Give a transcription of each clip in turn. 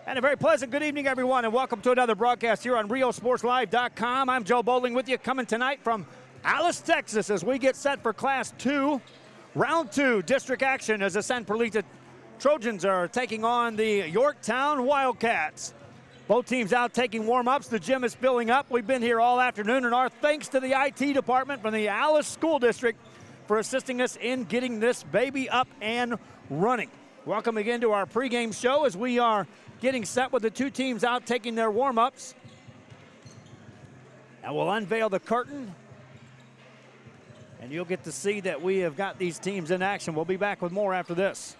And a very pleasant good evening, everyone, and welcome to another broadcast here on RioSportsLive.com. I'm Joe Bowling with you, coming tonight from Alice, Texas, as we get set for Class 2, Round 2 district action as the San Perlita Trojans are taking on the Yorktown Wildcats. Both teams out taking warm-ups. The gym is filling up. We've been here all afternoon, and our thanks to the IT department from the Alice School District for assisting us in getting this baby up and running. Welcome again to our pregame show as we are getting set with the two teams out taking their warm-ups. And we'll unveil the curtain, and you'll get to see that we have got these teams in action. We'll be back with more after this.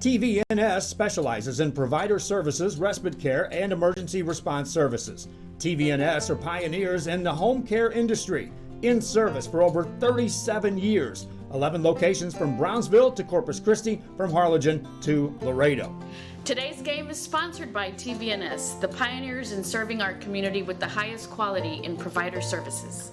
TVNS specializes in provider services, respite care, and emergency response services. TVNS are pioneers in the home care industry, in service for over 37 years. 11 locations from Brownsville to Corpus Christi, from Harlingen to Laredo. Today's game is sponsored by TVNS, the pioneers in serving our community with the highest quality in provider services.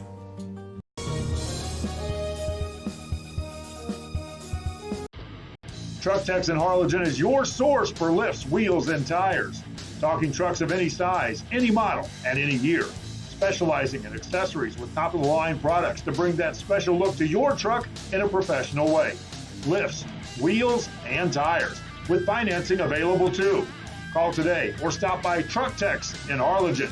Truck Techs in Harlingen is your source for lifts, wheels, and tires. Talking trucks of any size, any model, and any year. Specializing in accessories with top-of-the-line products to bring that special look to your truck in a professional way. Lifts, wheels, and tires, with financing available too. Call today or stop by Truck Techs in Harlingen.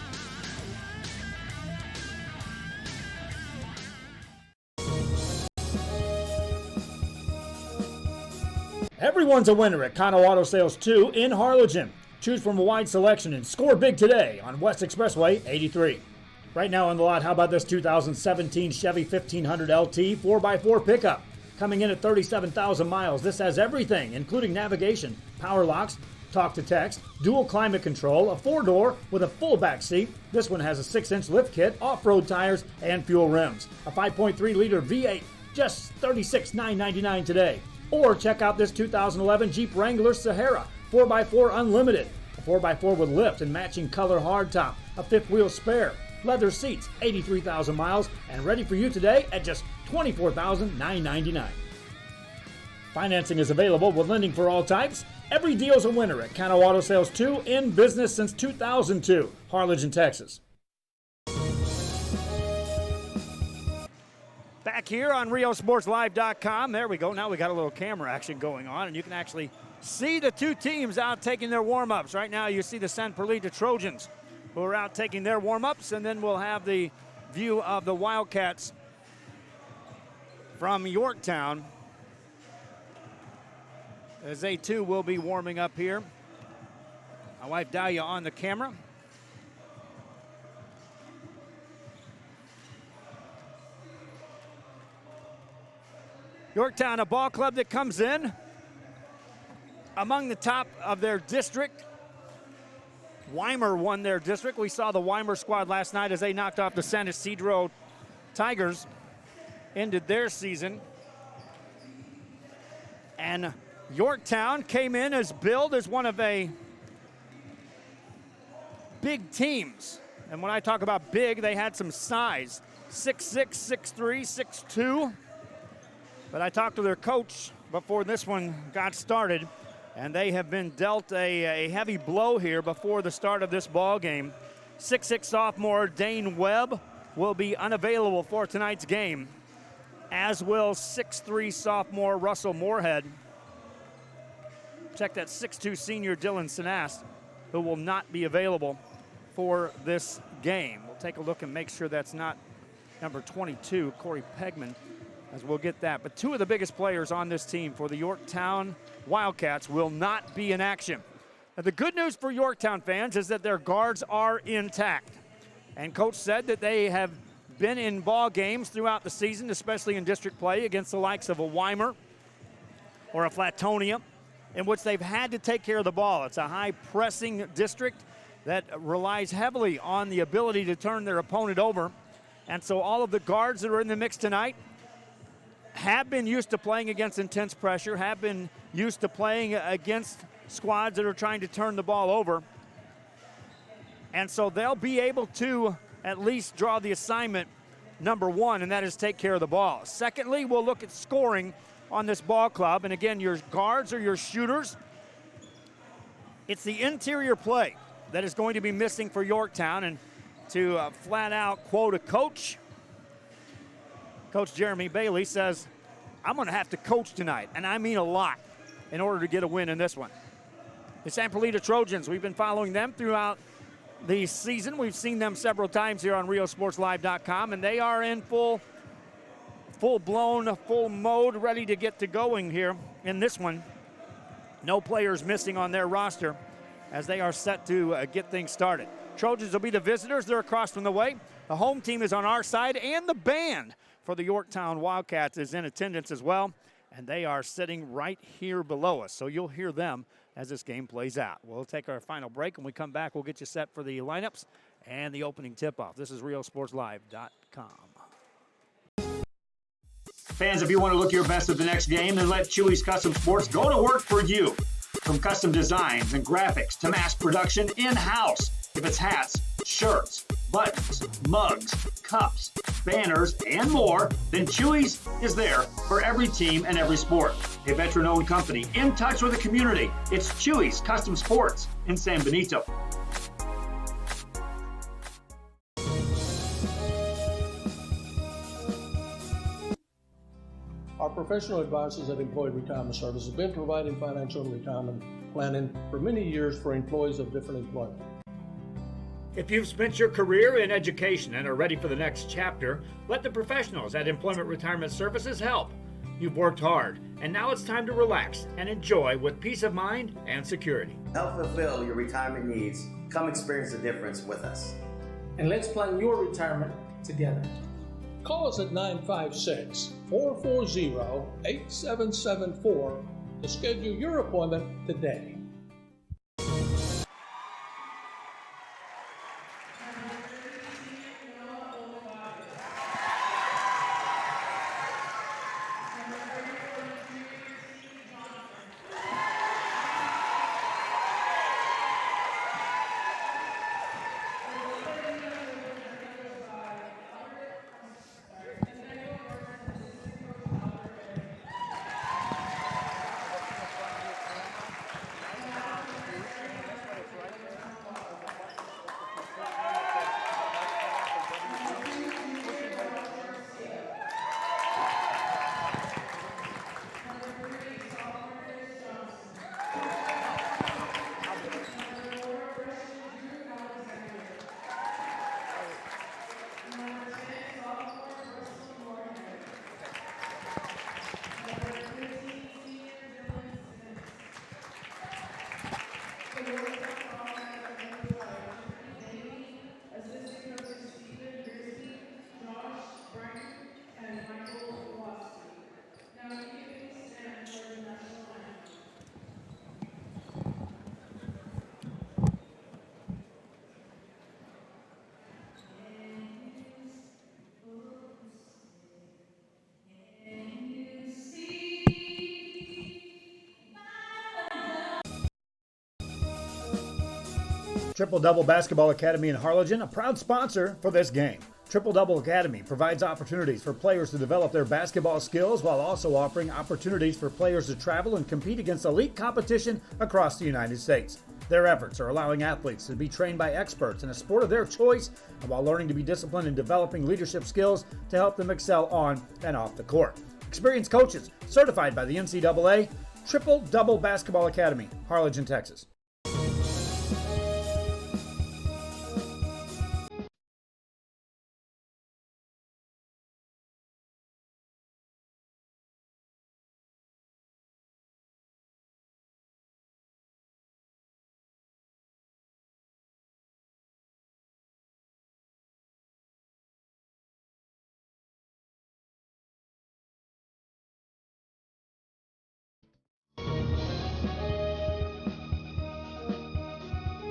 Everyone's a winner at Kano Auto Sales 2 in Harlingen. Choose from a wide selection and score big today on West Expressway 83. Right now on the lot, how about this 2017 Chevy 1500 LT 4x4 pickup? Coming in at 37,000 miles. This has everything, including navigation, power locks, talk to text, dual climate control, a 4-door with a full back seat. This one has a 6-inch lift kit, off-road tires, and fuel rims. A 5.3-liter V8, just $36,999 today. Or check out this 2011 Jeep Wrangler Sahara 4x4 Unlimited. A 4x4 with lift and matching color hardtop, a fifth wheel spare, leather seats, 83,000 miles, and ready for you today at just $24,999. Financing is available with lending for all types. Every deal's a winner at Kano Auto Sales 2, in business since 2002, Harlingen, Texas. Back here on RioSportsLive.com. There we go. Now we got a little camera action going on, and you can actually see the two teams out taking their warm-ups. Right now you see the San Perlita Trojans who are out taking their warm-ups, and then we'll have the view of the Wildcats from Yorktown as they too will be warming up here. My wife Dahlia on the camera. Yorktown, a ball club that comes in among the top of their district. Weimar won their district. We saw the Weimar squad last night as they knocked off the San Isidro Tigers, ended their season. And Yorktown came in as billed as one of a big teams. And when I talk about big, they had some size. 6'6", 6'3", 6'2". But I talked to their coach before this one got started, and they have been dealt a heavy blow here before the start of this ball game. 6'6" sophomore Dane Webb will be unavailable for tonight's game, as will 6'3" sophomore Russell Moorhead. Check that 6'2" senior Dylan Sinast, who will not be available for this game. We'll take a look and make sure that's not number 22, Corey Pegman, as we'll get that. But two of the biggest players on this team for the Yorktown Wildcats will not be in action. Now, the good news for Yorktown fans is that their guards are intact. And Coach said that they have been in ball games throughout the season, especially in district play against the likes of a Weimar or a Flatonia, in which they've had to take care of the ball. It's a high-pressing district that relies heavily on the ability to turn their opponent over. And so all of the guards that are in the mix tonight have been used to playing against intense pressure, have been used to playing against squads that are trying to turn the ball over. And so they'll be able to at least draw the assignment number one, and that is take care of the ball. Secondly, we'll look at scoring on this ball club. And again, your guards are your shooters. It's the interior play that is going to be missing for Yorktown, and to flat out quote a coach, Coach Jeremy Bailey says, I'm going to have to coach tonight, and I mean a lot, in order to get a win in this one. The San Perlita Trojans, we've been following them throughout the season. We've seen them several times here on RioSportsLive.com, and they are in full-blown, full mode, ready to get to going here in this one. No players missing on their roster as they are set to get things started. Trojans will be the visitors. They're across from the way. The home team is on our side, and the band for the Yorktown Wildcats is in attendance as well, and they are sitting right here below us. So you'll hear them as this game plays out. We'll take our final break. When we come back, we'll get you set for the lineups and the opening tip-off. This is RioSportsLive.com. Fans, if you want to look your best at the next game, then let Chewy's Custom Sports go to work for you. From custom designs and graphics to mass production in-house. If it's hats, shirts, buttons, mugs, cups, banners, and more, then Chewy's is there for every team and every sport. A veteran-owned company in touch with the community. It's Chewy's Custom Sports in San Benito. Our professional advisors at Employee Retirement Service have been providing financial and retirement planning for many years for employees of different employment. If you've spent your career in education and are ready for the next chapter, let the professionals at Employment Retirement Services help. You've worked hard, and now it's time to relax and enjoy with peace of mind and security. Help fulfill your retirement needs. Come experience the difference with us. And let's plan your retirement together. Call us at 956-440-8774 to schedule your appointment today. Triple Double Basketball Academy in Harlingen, a proud sponsor for this game. Triple Double Academy provides opportunities for players to develop their basketball skills while also offering opportunities for players to travel and compete against elite competition across the United States. Their efforts are allowing athletes to be trained by experts in a sport of their choice while learning to be disciplined and developing leadership skills to help them excel on and off the court. Experienced coaches certified by the NCAA, Triple Double Basketball Academy, Harlingen, Texas.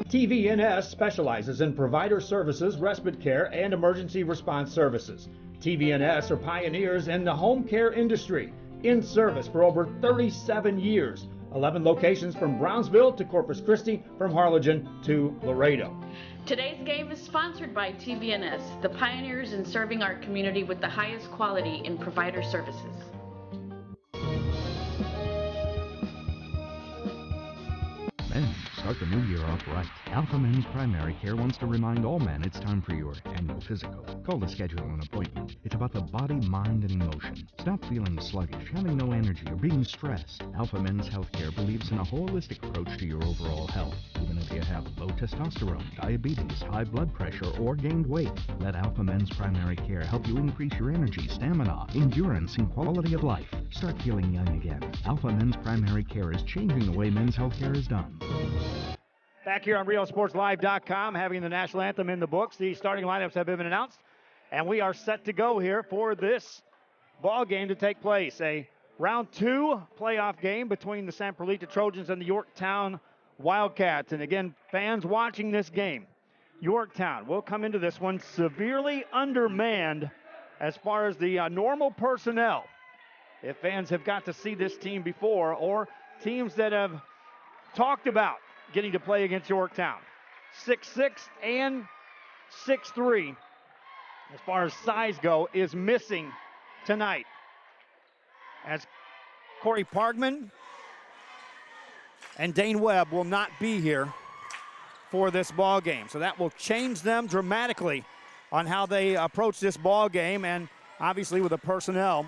TVNS specializes in provider services, respite care, and emergency response services. TVNS are pioneers in the home care industry, in service for over 37 years. 11 locations from Brownsville to Corpus Christi, from Harlingen to Laredo. Today's game is sponsored by TVNS, the pioneers in serving our community with the highest quality in provider services. Man, start the new year off right. Alpha Men's Primary Care wants to remind all men it's time for your annual physical. Call to schedule an appointment. It's about the body, mind, and emotion. Stop feeling sluggish, having no energy, or being stressed. Alpha Men's Healthcare believes in a holistic approach to your overall health. Even if you have low testosterone, diabetes, high blood pressure, or gained weight, let Alpha Men's Primary Care help you increase your energy, stamina, endurance, and quality of life. Start feeling young again. Alpha Men's Primary Care is changing the way men's healthcare is done. Back here on RealSportsLive.com, having the national anthem in the books. The starting lineups have been announced, and we are set to go here for this ball game to take place. A round 2 playoff game between the San Perlita Trojans and the Yorktown Wildcats. And again, fans watching this game, Yorktown will come into this one severely undermanned as far as the normal personnel. If fans have got to see this team before, or teams that have talked about getting to play against Yorktown. 6'6" and 6'3", as far as size go, is missing tonight, as Corey Pargman and Dane Webb will not be here for this ball game. So that will change them dramatically on how they approach this ball game, and obviously with the personnel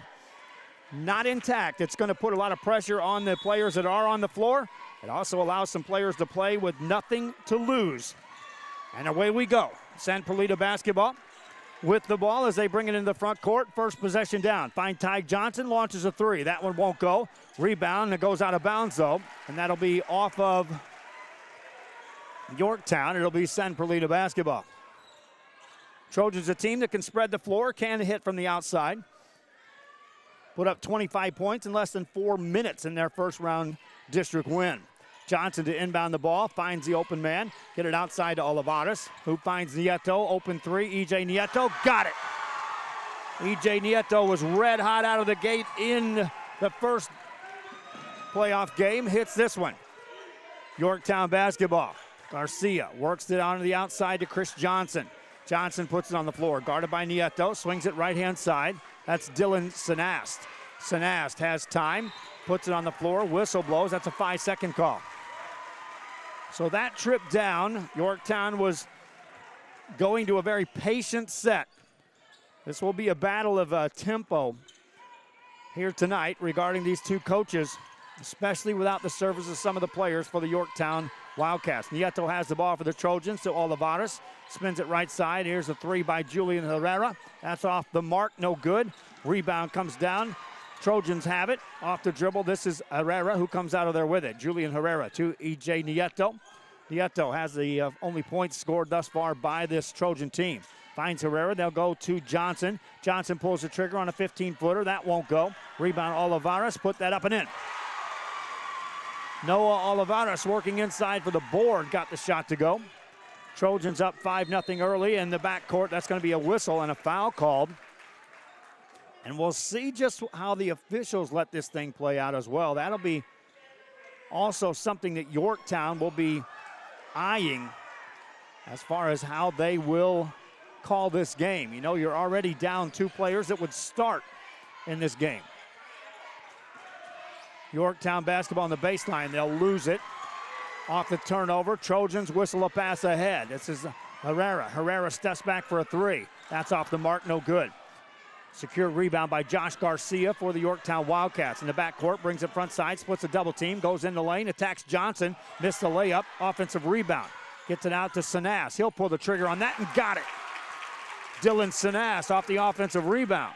not intact, it's going to put a lot of pressure on the players that are on the floor. It also allows some players to play with nothing to lose. And away we go. San Perlita basketball with the ball as they bring it into the front court. First possession down. Find Ty Johnson, launches a three. That one won't go. Rebound, and it goes out of bounds though. And that'll be off of Yorktown. It'll be San Perlita basketball. Trojans a team that can spread the floor, can hit from the outside. Put up 25 points in less than 4 minutes in their first round district win. Johnson to inbound the ball, finds the open man, get it outside to Olivares, who finds Nieto, open three, E.J. Nieto, got it. E.J. Nieto was red hot out of the gate in the first playoff game, hits this one. Yorktown basketball. Garcia works it onto the outside to Chris Johnson. Johnson puts it on the floor, guarded by Nieto, swings it right-hand side. That's Dylan Sinast. Sinast has time, puts it on the floor, whistle blows. That's a 5-second call. So that trip down, Yorktown was going to a very patient set. This will be a battle of tempo here tonight regarding these two coaches, especially without the service of some of the players for the Yorktown Wildcats. Nieto has the ball for the Trojans to Olivares. Spins it right side. Here's a three by Julian Herrera. That's off the mark, no good. Rebound comes down. Trojans have it. Off the dribble, this is Herrera who comes out of there with it. Julian Herrera to E.J. Nieto. Nieto has the only points scored thus far by this Trojan team. Finds Herrera, they'll go to Johnson. Johnson pulls the trigger on a 15-footer. That won't go. Rebound Olivares, put that up and in. Noah Olivares working inside for the board, got the shot to go. Trojans up 5-0 early in the backcourt. That's going to be a whistle and a foul called. And we'll see just how the officials let this thing play out as well. That'll be also something that Yorktown will be eyeing as far as how they will call this game. You know, you're already down 2 players that would start in this game. Yorktown basketball on the baseline. They'll lose it. Off the turnover, Trojans whistle a pass ahead. This is Herrera. Herrera steps back for a three. That's off the mark, no good. Secure rebound by Josh Garcia for the Yorktown Wildcats. In the backcourt, brings it front side, splits a double team, goes in the lane, attacks Johnson, missed the layup, offensive rebound. Gets it out to Sinast. He'll pull the trigger on that and got it. Dylan Sinast off the offensive rebound.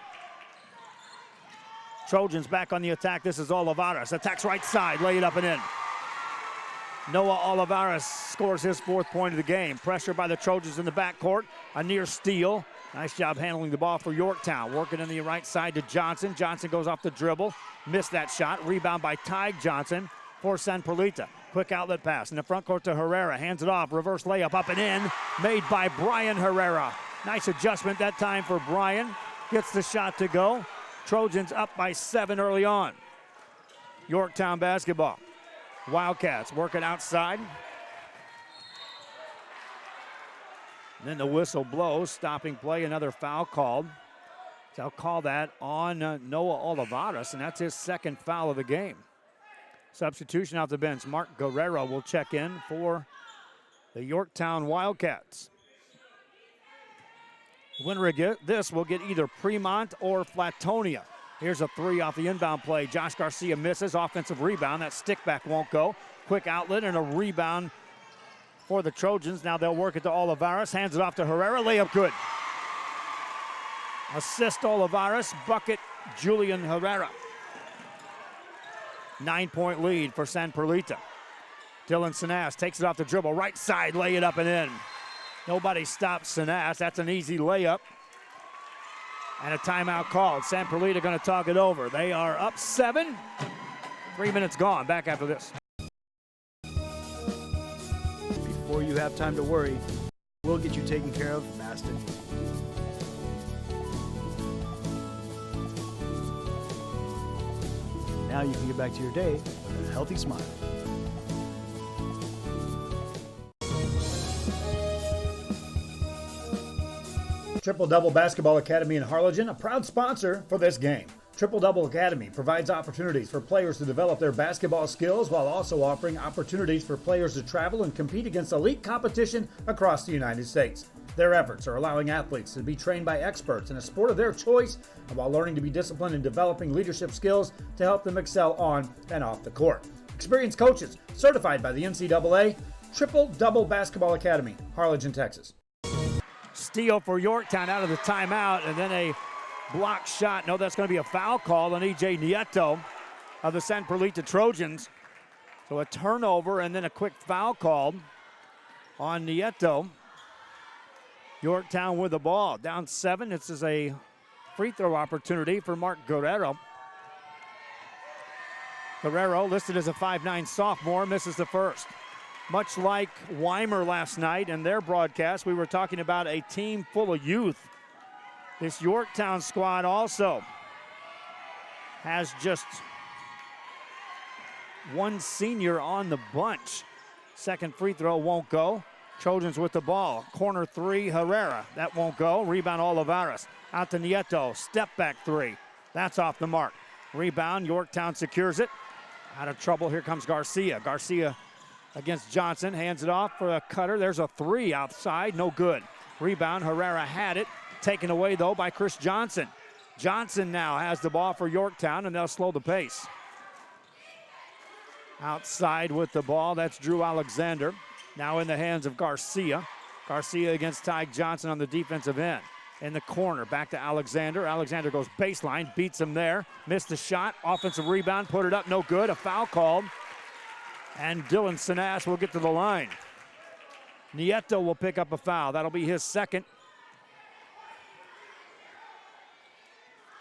Trojans back on the attack. This is Olivares. Attacks right side, lay it up and in. Noah Olivares scores his 4th point of the game. Pressure by the Trojans in the backcourt. A near steal. Nice job handling the ball for Yorktown. Working in the right side to Johnson. Johnson goes off the dribble. Missed that shot. Rebound by Ty Johnson for San Perlita. Quick outlet pass in the front court to Herrera. Hands it off. Reverse layup up and in. Made by Brian Herrera. Nice adjustment that time for Brian. Gets the shot to go. Trojans up by 7 early on. Yorktown basketball. Wildcats working outside. And then the whistle blows, stopping play, another foul called. So I'll call that on Noah Olivares, and that's his 2nd foul of the game. Substitution off the bench. Mark Guerrero will check in for the Yorktown Wildcats. Winner of this will get either Fremont or Flatonia. Here's a three off the inbound play. Josh Garcia misses. Offensive rebound. That stick back won't go. Quick outlet and a rebound for the Trojans. Now they'll work it to Olivares. Hands it off to Herrera. Layup good. Assist Olivares. Bucket Julian Herrera. 9-point lead for San Perlita. Dylan Sinas takes it off the dribble. Right side. Lay it up and in. Nobody stops Sinas. That's an easy layup. And a timeout called. San Perlita going to talk it over. They are up 7. 3 minutes gone. Back after this. Before you have time to worry, we'll get you taken care of fast and easy. Now you can get back to your day with a healthy smile. Triple Double Basketball Academy in Harlingen, a proud sponsor for this game. Triple Double Academy provides opportunities for players to develop their basketball skills while also offering opportunities for players to travel and compete against elite competition across the United States. Their efforts are allowing athletes to be trained by experts in a sport of their choice while learning to be disciplined and developing leadership skills to help them excel on and off the court. Experienced coaches certified by the NCAA. Triple Double Basketball Academy, Harlingen, Texas. Steal for Yorktown out of the timeout, and then a block shot. No, that's going to be a foul call on E.J. Nieto of the San Perlita Trojans. So a turnover and then a quick foul called on Nieto. Yorktown with the ball. Down 7. This is a free throw opportunity for Mark Guerrero. Guerrero, listed as a 5'9" sophomore, misses the first. Much like Weimer last night in their broadcast, we were talking about a team full of youth. This Yorktown squad also has just one senior on the bunch. Second free throw won't go. Trojans with the ball. Corner 3, Herrera. That won't go. Rebound, Olivares. Out to Nieto. Step back 3. That's off the mark. Rebound, Yorktown secures it. Out of trouble, here comes Garcia. Garcia against Johnson, hands it off for a cutter. There's a 3 outside, no good. Rebound, Herrera had it. Taken away, though, by Chris Johnson. Johnson now has the ball for Yorktown, and they'll slow the pace. Outside with the ball, that's Drew Alexander. Now in the hands of Garcia. Garcia against Ty Johnson on the defensive end. In the corner, back to Alexander. Alexander goes baseline, beats him there. Missed the shot, offensive rebound, put it up, no good. A foul called. And Dylan Sinas will get to the line. Nieto will pick up a foul. That'll be his second.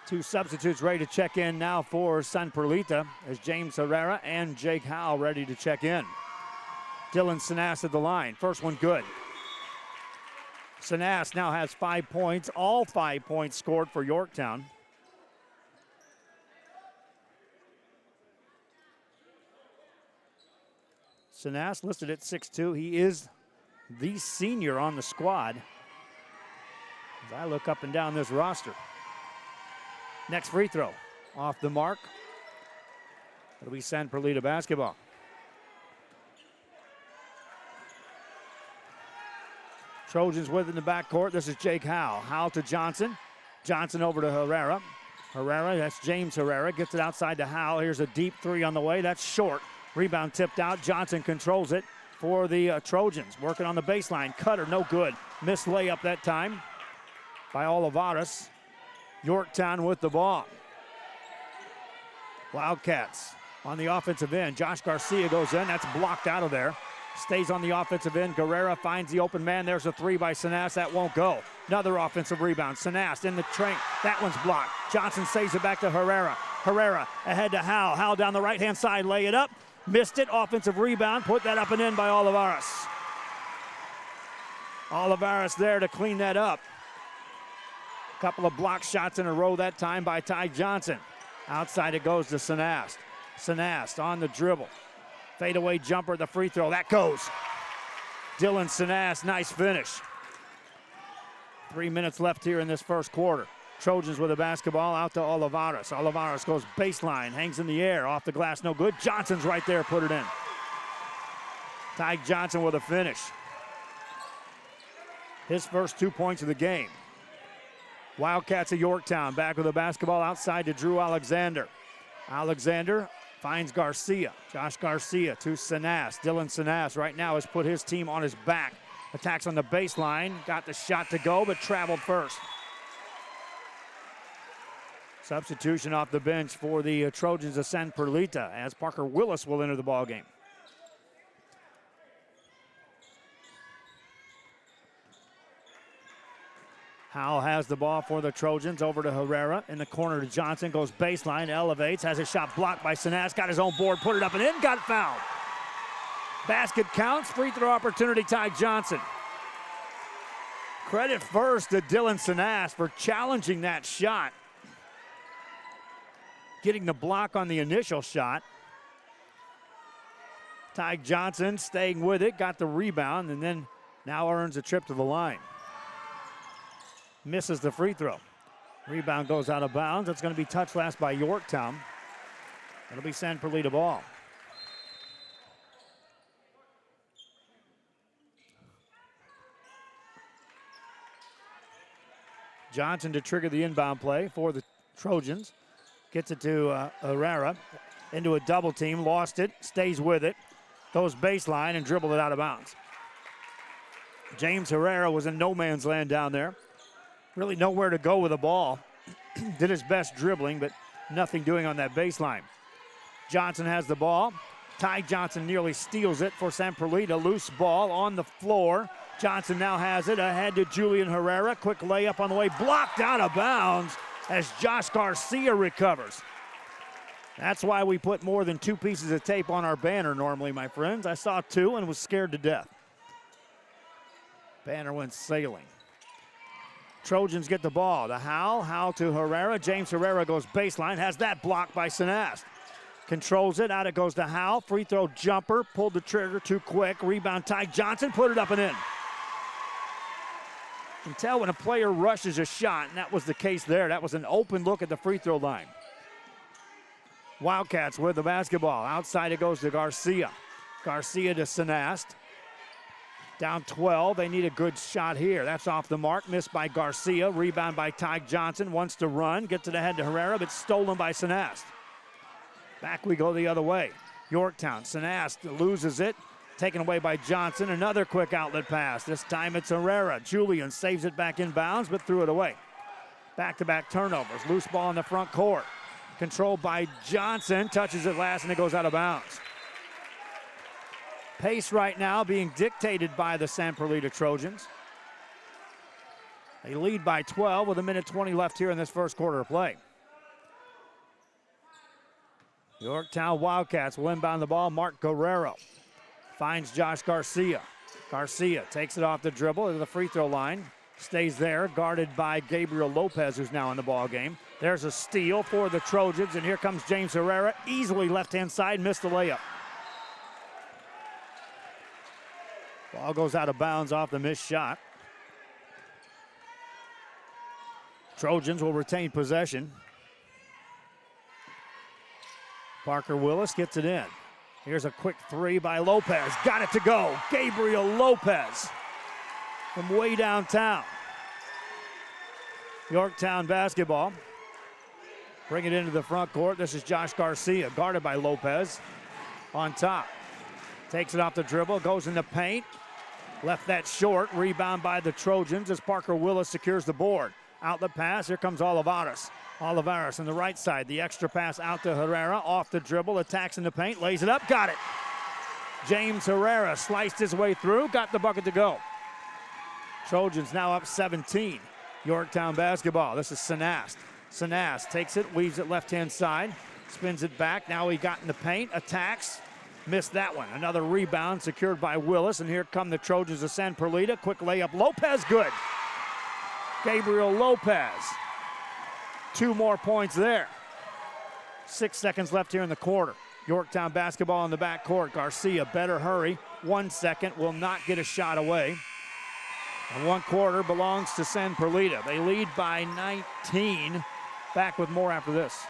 2 substitutes ready to check in now for San Perlita as James Herrera and Jake Howell ready to check in. Dylan Sinas at the line. First one good. Sinas now has 5 points. All 5 points scored for Yorktown. Sinas listed at 6'2". He is the senior on the squad. As I look up and down this roster. Next free throw. Off the mark. It'll be San Perlita basketball. Trojans with it in the backcourt. This is Jake Howell. Howell to Johnson. Johnson over to Herrera. Herrera, that's James Herrera. Gets it outside to Howell. Here's a deep 3 on the way. That's short. Rebound tipped out. Johnson controls it for the Trojans. Working on the baseline. Cutter, no good. Missed layup that time by Olivares. Yorktown with the ball. Wildcats on the offensive end. Josh Garcia goes in. That's blocked out of there. Stays on the offensive end. Guerrera finds the open man. There's a 3 by Sinas. That won't go. Another offensive rebound. Sinas in the train. That one's blocked. Johnson saves it back to Herrera. Herrera ahead to Howell. Howell down the right-hand side. Lay it up. Missed it. Offensive rebound. Put that up and in by Olivares. Olivares there to clean that up. Couple of block shots in a row that time by Ty Johnson. Outside it goes to Sinas. Sinas on the dribble. Fadeaway jumper, the free throw. That goes. Dylan Sinas, nice finish. 3 minutes left here in this first quarter. Trojans with the basketball out to Olivares. Olivares goes baseline, hangs in the air, off the glass, no good. Johnson's right there, put it in. Ty Johnson with a finish. His first 2 points of the game. Wildcats of Yorktown back with the basketball outside to Drew Alexander. Alexander finds Garcia. Josh Garcia to Sanas. Dylan Sanas right now has put his team on his back. Attacks on the baseline. Got the shot to go, but traveled first. Substitution off the bench for the Trojans of San Perlita as Parker Willis will enter the ballgame. Howell has the ball for the Trojans, over to Herrera, in the corner to Johnson, goes baseline, elevates, has a shot blocked by Sanas, got his own board, put it up and in, got fouled. Basket counts, free throw opportunity, Ty Johnson. Credit first to Dylan Sanas for challenging that shot. Getting the block on the initial shot. Ty Johnson staying with it, got the rebound, and then now earns a trip to the line. Misses the free throw. Rebound goes out of bounds. It's going to be touched last by Yorktown. It'll be San Perlita ball. Johnson to trigger the inbound play for the Trojans. Gets it to Herrera. Into a double team. Lost it. Stays with it. Goes baseline and dribbled it out of bounds. James Herrera was in no man's land down there. Really nowhere to go with the ball. Did his best dribbling, but nothing doing on that baseline. Johnson has the ball. Ty Johnson nearly steals it for San Perlita. Loose ball on the floor. Johnson now has it ahead to Julian Herrera. Quick layup on the way. Blocked out of bounds as Josh Garcia recovers. That's why we put more than 2 pieces of tape on our banner normally, my friends. I saw 2 and was scared to death. Banner went sailing. Trojans get the ball to Howell to Herrera. James Herrera goes baseline, has that blocked by Sanas. Controls it, out it goes to Howell. Free throw jumper, pulled the trigger too quick. Rebound, Ty Johnson, put it up and in. You can tell when a player rushes a shot, and that was the case there. That was an open look at the free throw line. Wildcats with the basketball. Outside it goes to Garcia. Garcia to Sanas. Down 12, they need a good shot here. That's off the mark, missed by Garcia. Rebound by Ty Johnson, wants to run, gets it ahead to Herrera, but stolen by Sanas. Back we go the other way. Yorktown, Sanas loses it, taken away by Johnson. Another quick outlet pass. This time it's Herrera. Julian saves it back in bounds, but threw it away. Back-to-back turnovers. Loose ball in the front court. Controlled by Johnson, touches it last, and it goes out of bounds. Pace right now being dictated by the San Perlita Trojans. They lead by 12 with 1:20 left here in this first quarter of play. Yorktown Wildcats will inbound the ball. Mark Guerrero finds Josh Garcia. Garcia takes it off the dribble to the free throw line. Stays there, guarded by Gabriel Lopez, who's now in the ball game. There's a steal for the Trojans, and here comes James Herrera. Easily left-hand side, missed the layup. Ball goes out of bounds off the missed shot. Trojans will retain possession. Parker Willis gets it in. Here's a quick 3 by Lopez. Got it to go. Gabriel Lopez from way downtown. Yorktown basketball. Bring it into the front court. This is Josh Garcia, guarded by Lopez on top. Takes it off the dribble, goes in the paint. Left that short. Rebound by the Trojans as Parker Willis secures the board. Outlet pass. Here comes Olivares. Olivares on the right side. The extra pass out to Herrera. Off the dribble. Attacks in the paint. Lays it up. Got it. James Herrera sliced his way through. Got the bucket to go. Trojans now up 17. Yorktown basketball. This is Sanas. Sanas takes it. Weaves it left-hand side. Spins it back. Now he got in the paint. Attacks. Missed that one. Another rebound secured by Willis, and here come the Trojans of San Perlita. Quick layup. Lopez, good. Gabriel Lopez. 2 more points there. 6 seconds left here in the quarter. Yorktown basketball in the backcourt. Garcia, better hurry. 1 second, will not get a shot away. And 1/4 belongs to San Perlita. They lead by 19. Back with more after this.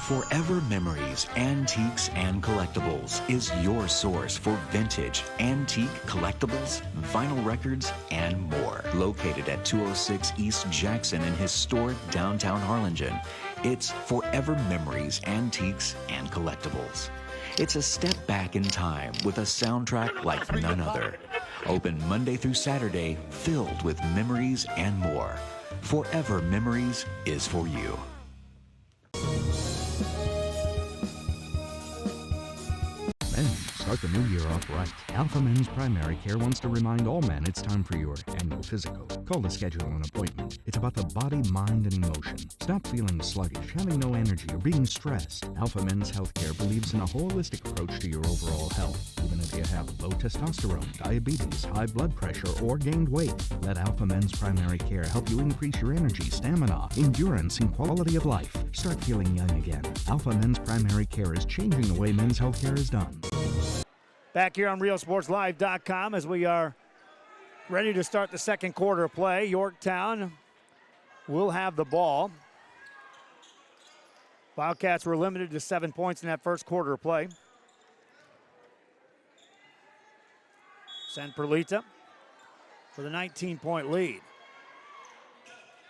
Forever Memories, Antiques, and Collectibles is your source for vintage, antique collectibles, vinyl records, and more. Located at 206 East Jackson in historic downtown Harlingen, it's Forever Memories, Antiques, and Collectibles. It's a step back in time with a soundtrack like none other. Open Monday through Saturday, filled with memories and more. Forever Memories is for you. Men, start the new year off right. Alpha Men's Primary Care wants to remind all men it's time for your annual physical. Call to schedule an appointment. It's about the body, mind, and emotion. Stop feeling sluggish, having no energy, or being stressed. Alpha Men's Healthcare believes in a holistic approach to your overall health. Even if you have low testosterone, diabetes, high blood pressure, or gained weight, let Alpha Men's Primary Care help you increase your energy, stamina, endurance, and quality of life. Start feeling young again. Alpha Men's Primary Care is changing the way men's healthcare is done. Back here on RealSportsLive.com as we are ready to start the second quarter of play. Yorktown will have the ball. Wildcats were limited to 7 points in that first quarter of play. San Perlita with a 19-point lead.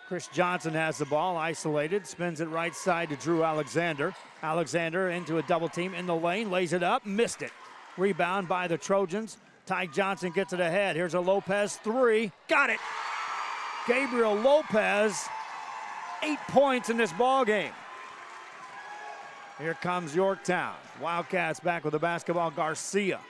Chris Johnson has the ball, isolated, spins it right side to Drew Alexander. Alexander into a double team in the lane, lays it up, missed it. Rebound by the Trojans. Ty Johnson gets it ahead. Here's a Lopez three. Got it. Gabriel Lopez, 8 points in this ball game. Here comes Yorktown. Wildcats back with the basketball. Garcia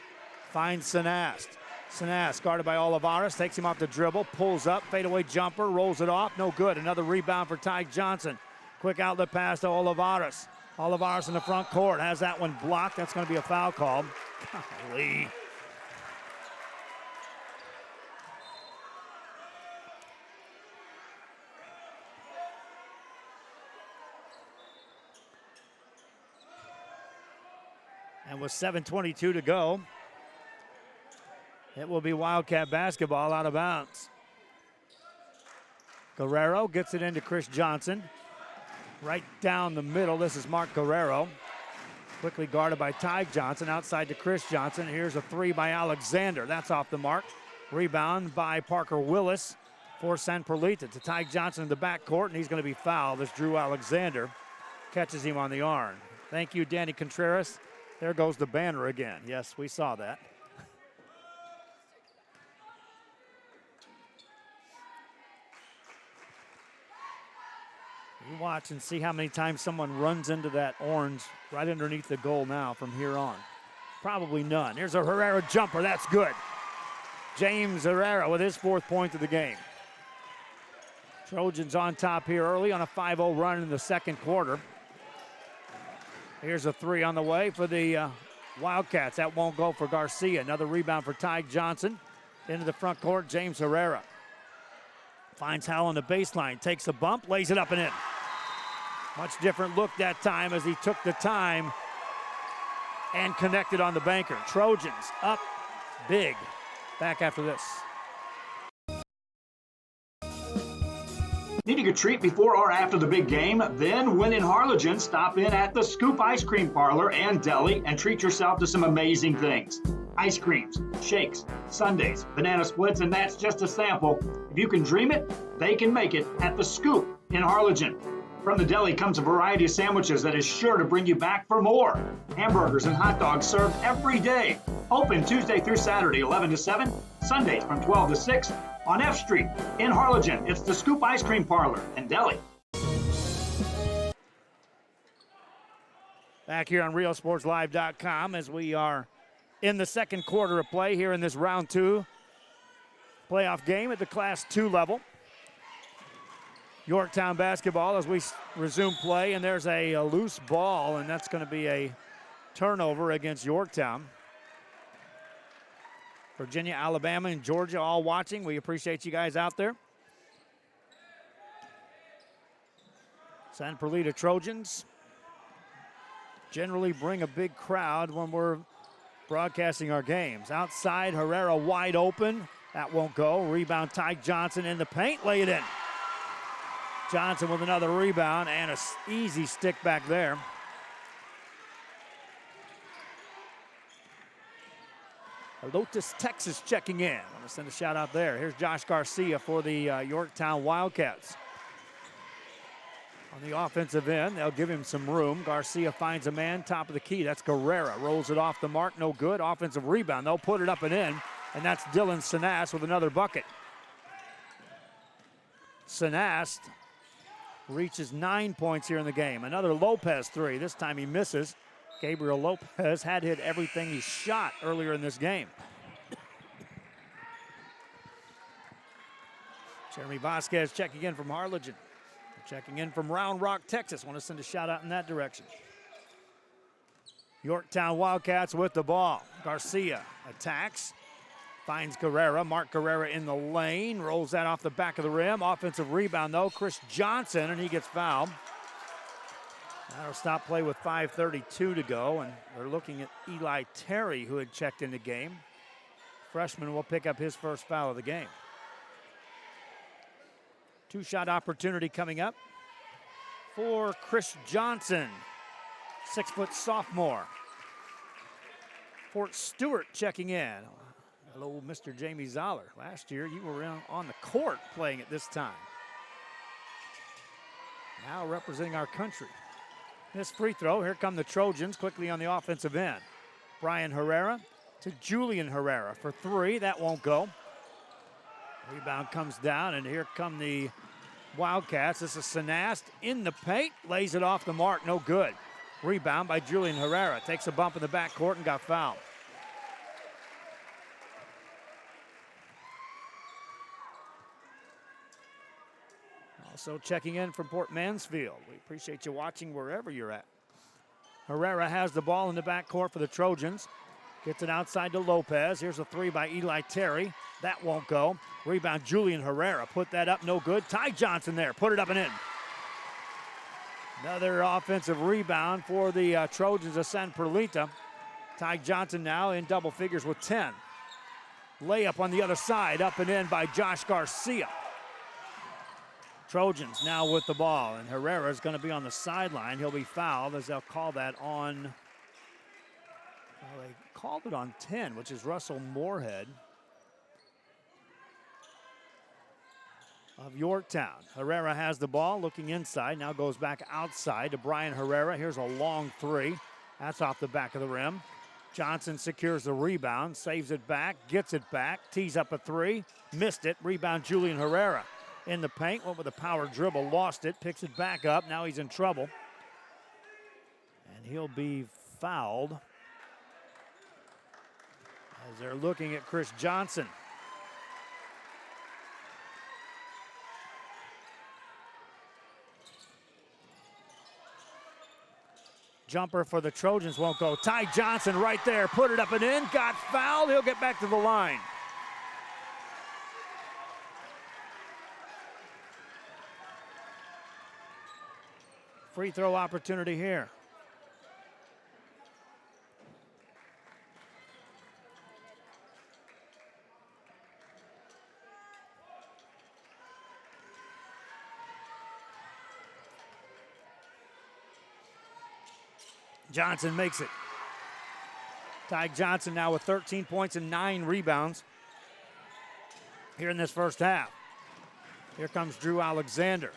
finds Sanast. Sanast guarded by Olivares, takes him off the dribble, pulls up, fadeaway jumper, rolls it off. No good. Another rebound for Ty Johnson. Quick outlet pass to Olivares. Olivares in the front court has that one blocked. That's going to be a foul call. Golly. And with 7:22 to go, it will be Wildcat basketball out of bounds. Guerrero gets it into Chris Johnson. Right down the middle, this is Mark Guerrero. Quickly guarded by Ty Johnson, outside to Chris Johnson. Here's a three by Alexander. That's off the mark. Rebound by Parker Willis for San Perlita to Ty Johnson in the backcourt, and he's going to be fouled as Drew Alexander catches him on the arm. Thank you, Danny Contreras. There goes the banner again. Yes, we saw that. You watch and see how many times someone runs into that orange right underneath the goal now from here on. Probably none. Here's a Herrera jumper. That's good. James Herrera with his 4th point of the game. Trojans on top here early on a 5-0 run in the second quarter. Here's a three on the way for the Wildcats. That won't go for Garcia. Another rebound for Ty Johnson. Into the front court, James Herrera. Finds Howell on the baseline, takes a bump, lays it up and in. Much different look that time as he took the time and connected on the banker. Trojans up big. Back after this. Needing a treat before or after the big game? Then when in Harlingen, stop in at the Scoop Ice Cream Parlor and Deli and treat yourself to some amazing things. Ice creams, shakes, sundaes, banana splits, and that's just a sample. If you can dream it, they can make it at the Scoop in Harlingen. From the deli comes a variety of sandwiches that is sure to bring you back for more. Hamburgers and hot dogs served every day. Open Tuesday through Saturday, 11 to 7, Sundays from 12 to 6 on F Street in Harlingen. It's the Scoop Ice Cream Parlor and Deli. Back here on RealSportsLive.com as we are in the second quarter of play here in this round 2 playoff game at the Class 2 level. Yorktown basketball as we resume play, and there's a loose ball, and that's going to be a turnover against Yorktown. Virginia, Alabama, and Georgia all watching. We appreciate you guys out there. San Perlita Trojans generally bring a big crowd when we're broadcasting our games. Outside, Herrera wide open. That won't go. Rebound, Ty Johnson in the paint. Lay it in. Johnson with another rebound and an easy stick back there. Lotus, Texas checking in. I'm going to send a shout out there. Here's Josh Garcia for the Yorktown Wildcats. On the offensive end, they'll give him some room. Garcia finds a man, top of the key. That's Guerrera. Rolls it off the mark, no good. Offensive rebound. They'll put it up and in, and that's Dylan Sinast with another bucket. Sinast reaches 9 points here in the game. Another Lopez three. This time he misses. Gabriel Lopez had hit everything he shot earlier in this game. Jeremy Vasquez checking in from Harlingen. Checking in from Round Rock, Texas. Want to send a shout out in that direction. Yorktown Wildcats with the ball. Garcia attacks. Finds Guerrera. Mark Guerrera in the lane. Rolls that off the back of the rim. Offensive rebound, though. Chris Johnson, and he gets fouled. That'll stop play with 5:32 to go, and they're looking at Eli Terry, who had checked in the game. Freshman will pick up his first foul of the game. Two-shot opportunity coming up for Chris Johnson, 6-foot sophomore. Fort Stewart checking in. Hello, Mr. Jamie Zoller. Last year, you were on the court playing at this time. Now representing our country. This free throw, here come the Trojans quickly on the offensive end. Brian Herrera to Julian Herrera for three. That won't go. Rebound comes down, and here come the Wildcats. This is Sinast in the paint. Lays it off the mark. No good. Rebound by Julian Herrera. Takes a bump in the backcourt and got fouled. Also checking in from Port Mansfield. We appreciate you watching wherever you're at. Herrera has the ball in the backcourt for the Trojans. Gets it outside to Lopez. Here's a three by Eli Terry. That won't go. Rebound, Julian Herrera. Put that up, no good. Ty Johnson there. Put it up and in. Another offensive rebound for the Trojans of San Perlita. Ty Johnson now in double figures with 10. Layup on the other side. Up and in by Josh Garcia. Trojans now with the ball, and Herrera is going to be on the sideline. He'll be fouled as they'll call that on, well, they called it on 10, which is Russell Moorhead of Yorktown. Herrera has the ball, looking inside, now goes back outside to Brian Herrera. Here's a long three. That's off the back of the rim. Johnson secures the rebound, saves it back, gets it back, tees up a three, missed it. Rebound, Julian Herrera. In the paint, went with a power dribble, lost it, picks it back up. Now he's in trouble. And he'll be fouled as they're looking at Chris Johnson. Jumper for the Trojans won't go. Ty Johnson right there, put it up and in, got fouled. He'll get back to the line. Free throw opportunity here. Johnson makes it. Ty Johnson now with 13 points and 9 rebounds here in this first half. Here comes Drew Alexander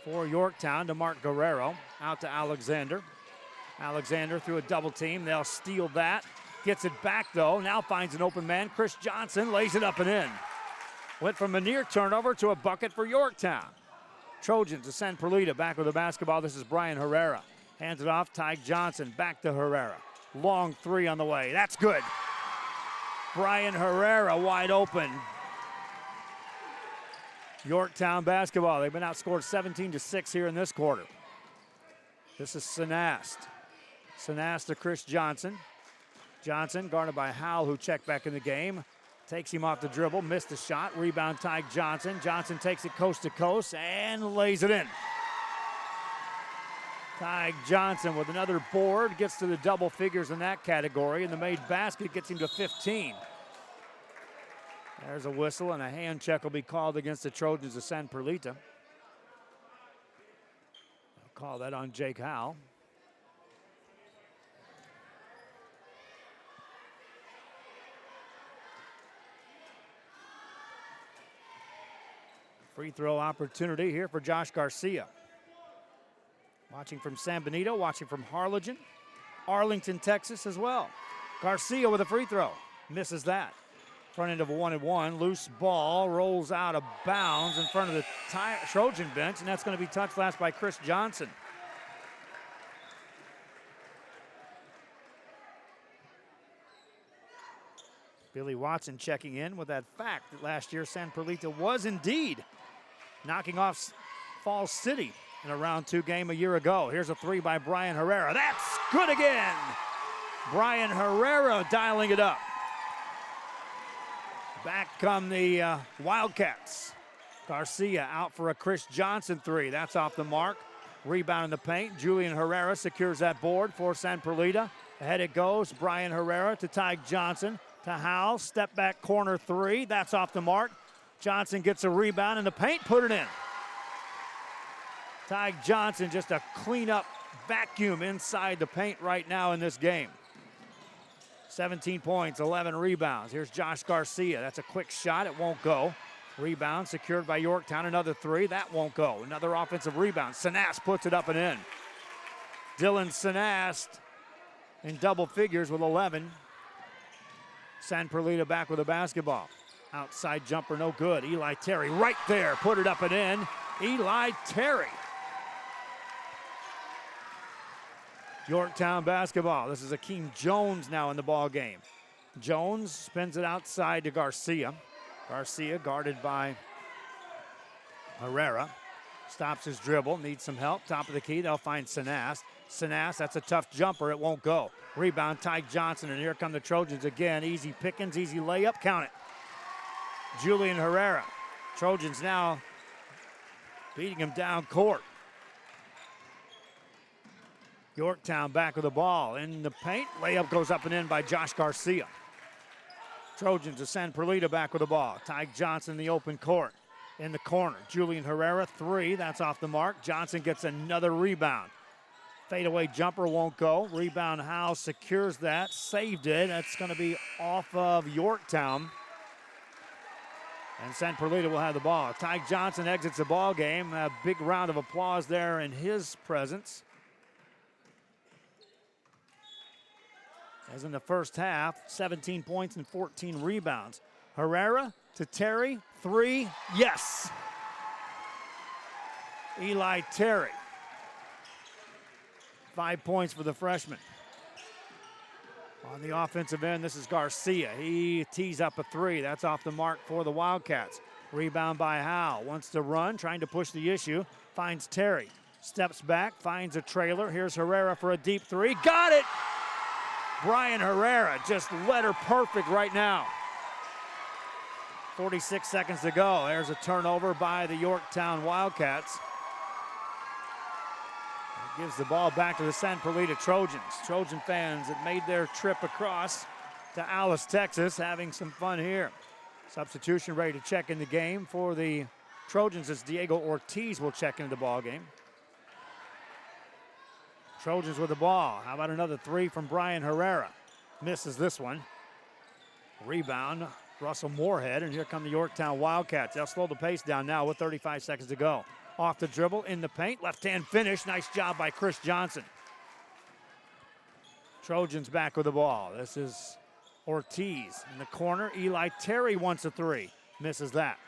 for Yorktown to Mark Guerrero. Out to Alexander. Alexander through a double team. They'll steal that. Gets it back though. Now finds an open man. Chris Johnson lays it up and in. Went from a near turnover to a bucket for Yorktown. Trojans to San Perlita back with the basketball. This is Brian Herrera. Hands it off. Ty Johnson back to Herrera. Long three on the way. That's good. Brian Herrera wide open. Yorktown basketball. They've been outscored 17-6 here in this quarter. This is Sinast. Sinast to Chris Johnson. Johnson guarded by Howell, who checked back in the game. Takes him off the dribble, missed the shot. Rebound, Ty Johnson. Johnson takes it coast to coast and lays it in. Ty Johnson with another board, gets to the double figures in that category, and the made basket gets him to 15. There's a whistle, and a hand check will be called against the Trojans of San Perlita. I'll call that on Jake Howe. Free throw opportunity here for Josh Garcia. Watching from San Benito, watching from Harlingen, Arlington, Texas as well. Garcia with a free throw, misses that. Front end of a 1-and-1, loose ball, rolls out of bounds in front of the Trojan bench, and that's going to be touched last by Chris Johnson. Billy Watson checking in with that fact that last year San Perlita was indeed knocking off Falls City in a round 2 game a year ago. Here's a 3 by Brian Herrera. That's good again. Brian Herrera dialing it up. Back come the Wildcats. Garcia out for a Chris Johnson 3. That's off the mark. Rebound in the paint. Julian Herrera secures that board for San Perlita. Ahead it goes. Brian Herrera to Ty Johnson. To Howe. Step back corner 3. That's off the mark. Johnson gets a rebound in the paint. Put it in. Ty Johnson just a clean-up vacuum inside the paint right now in this game. 17 points, 11 rebounds. Here's Josh Garcia. That's a quick shot. It won't go. Rebound secured by Yorktown. Another 3. That won't go. Another offensive rebound. Sanast puts it up and in. Dylan Sanast in double figures with 11. San Perlita back with a basketball. Outside jumper, no good. Eli Terry right there. Put it up and in. Eli Terry. Yorktown basketball. This is Akeem Jones now in the ball game. Jones spins it outside to Garcia. Garcia guarded by Herrera. Stops his dribble, needs some help. Top of the key, they'll find Sanast. Sanast, that's a tough jumper, it won't go. Rebound, Ty Johnson, and here come the Trojans again. Easy pickings, easy layup, count it. Julian Herrera. Trojans now beating him down court. Yorktown back with the ball in the paint. Layup goes up and in by Josh Garcia. Trojans of San Perlita back with the ball. Ty Johnson in the open court. In the corner, Julian Herrera, 3. That's off the mark. Johnson gets another rebound. Fadeaway jumper won't go. Rebound, Howe secures that. Saved it. That's going to be off of Yorktown. And San Perlita will have the ball. Ty Johnson exits the ball game. A big round of applause there in his presence. As in the first half, 17 points and 14 rebounds. Herrera to Terry, 3, yes. Eli Terry. 5 points for the freshman. On the offensive end, this is Garcia. He tees up a 3. That's off the mark for the Wildcats. Rebound by Howe. Wants to run, trying to push the issue. Finds Terry. Steps back, finds a trailer. Here's Herrera for a deep 3. Got it! Brian Herrera just led her perfect right now. 46 seconds to go. There's a turnover by the Yorktown Wildcats. It gives the ball back to the San Perlita Trojans. Trojan fans that made their trip across to Alice, Texas, having some fun here. Substitution ready to check in the game for the Trojans as Diego Ortiz will check into the ball game. Trojans with the ball. How about another 3 from Brian Herrera? Misses this one. Rebound, Russell Moorhead, and here come the Yorktown Wildcats. They'll slow the pace down now with 35 seconds to go. Off the dribble, in the paint, left-hand finish. Nice job by Chris Johnson. Trojans back with the ball. This is Ortiz in the corner. Eli Terry wants a 3. Misses that.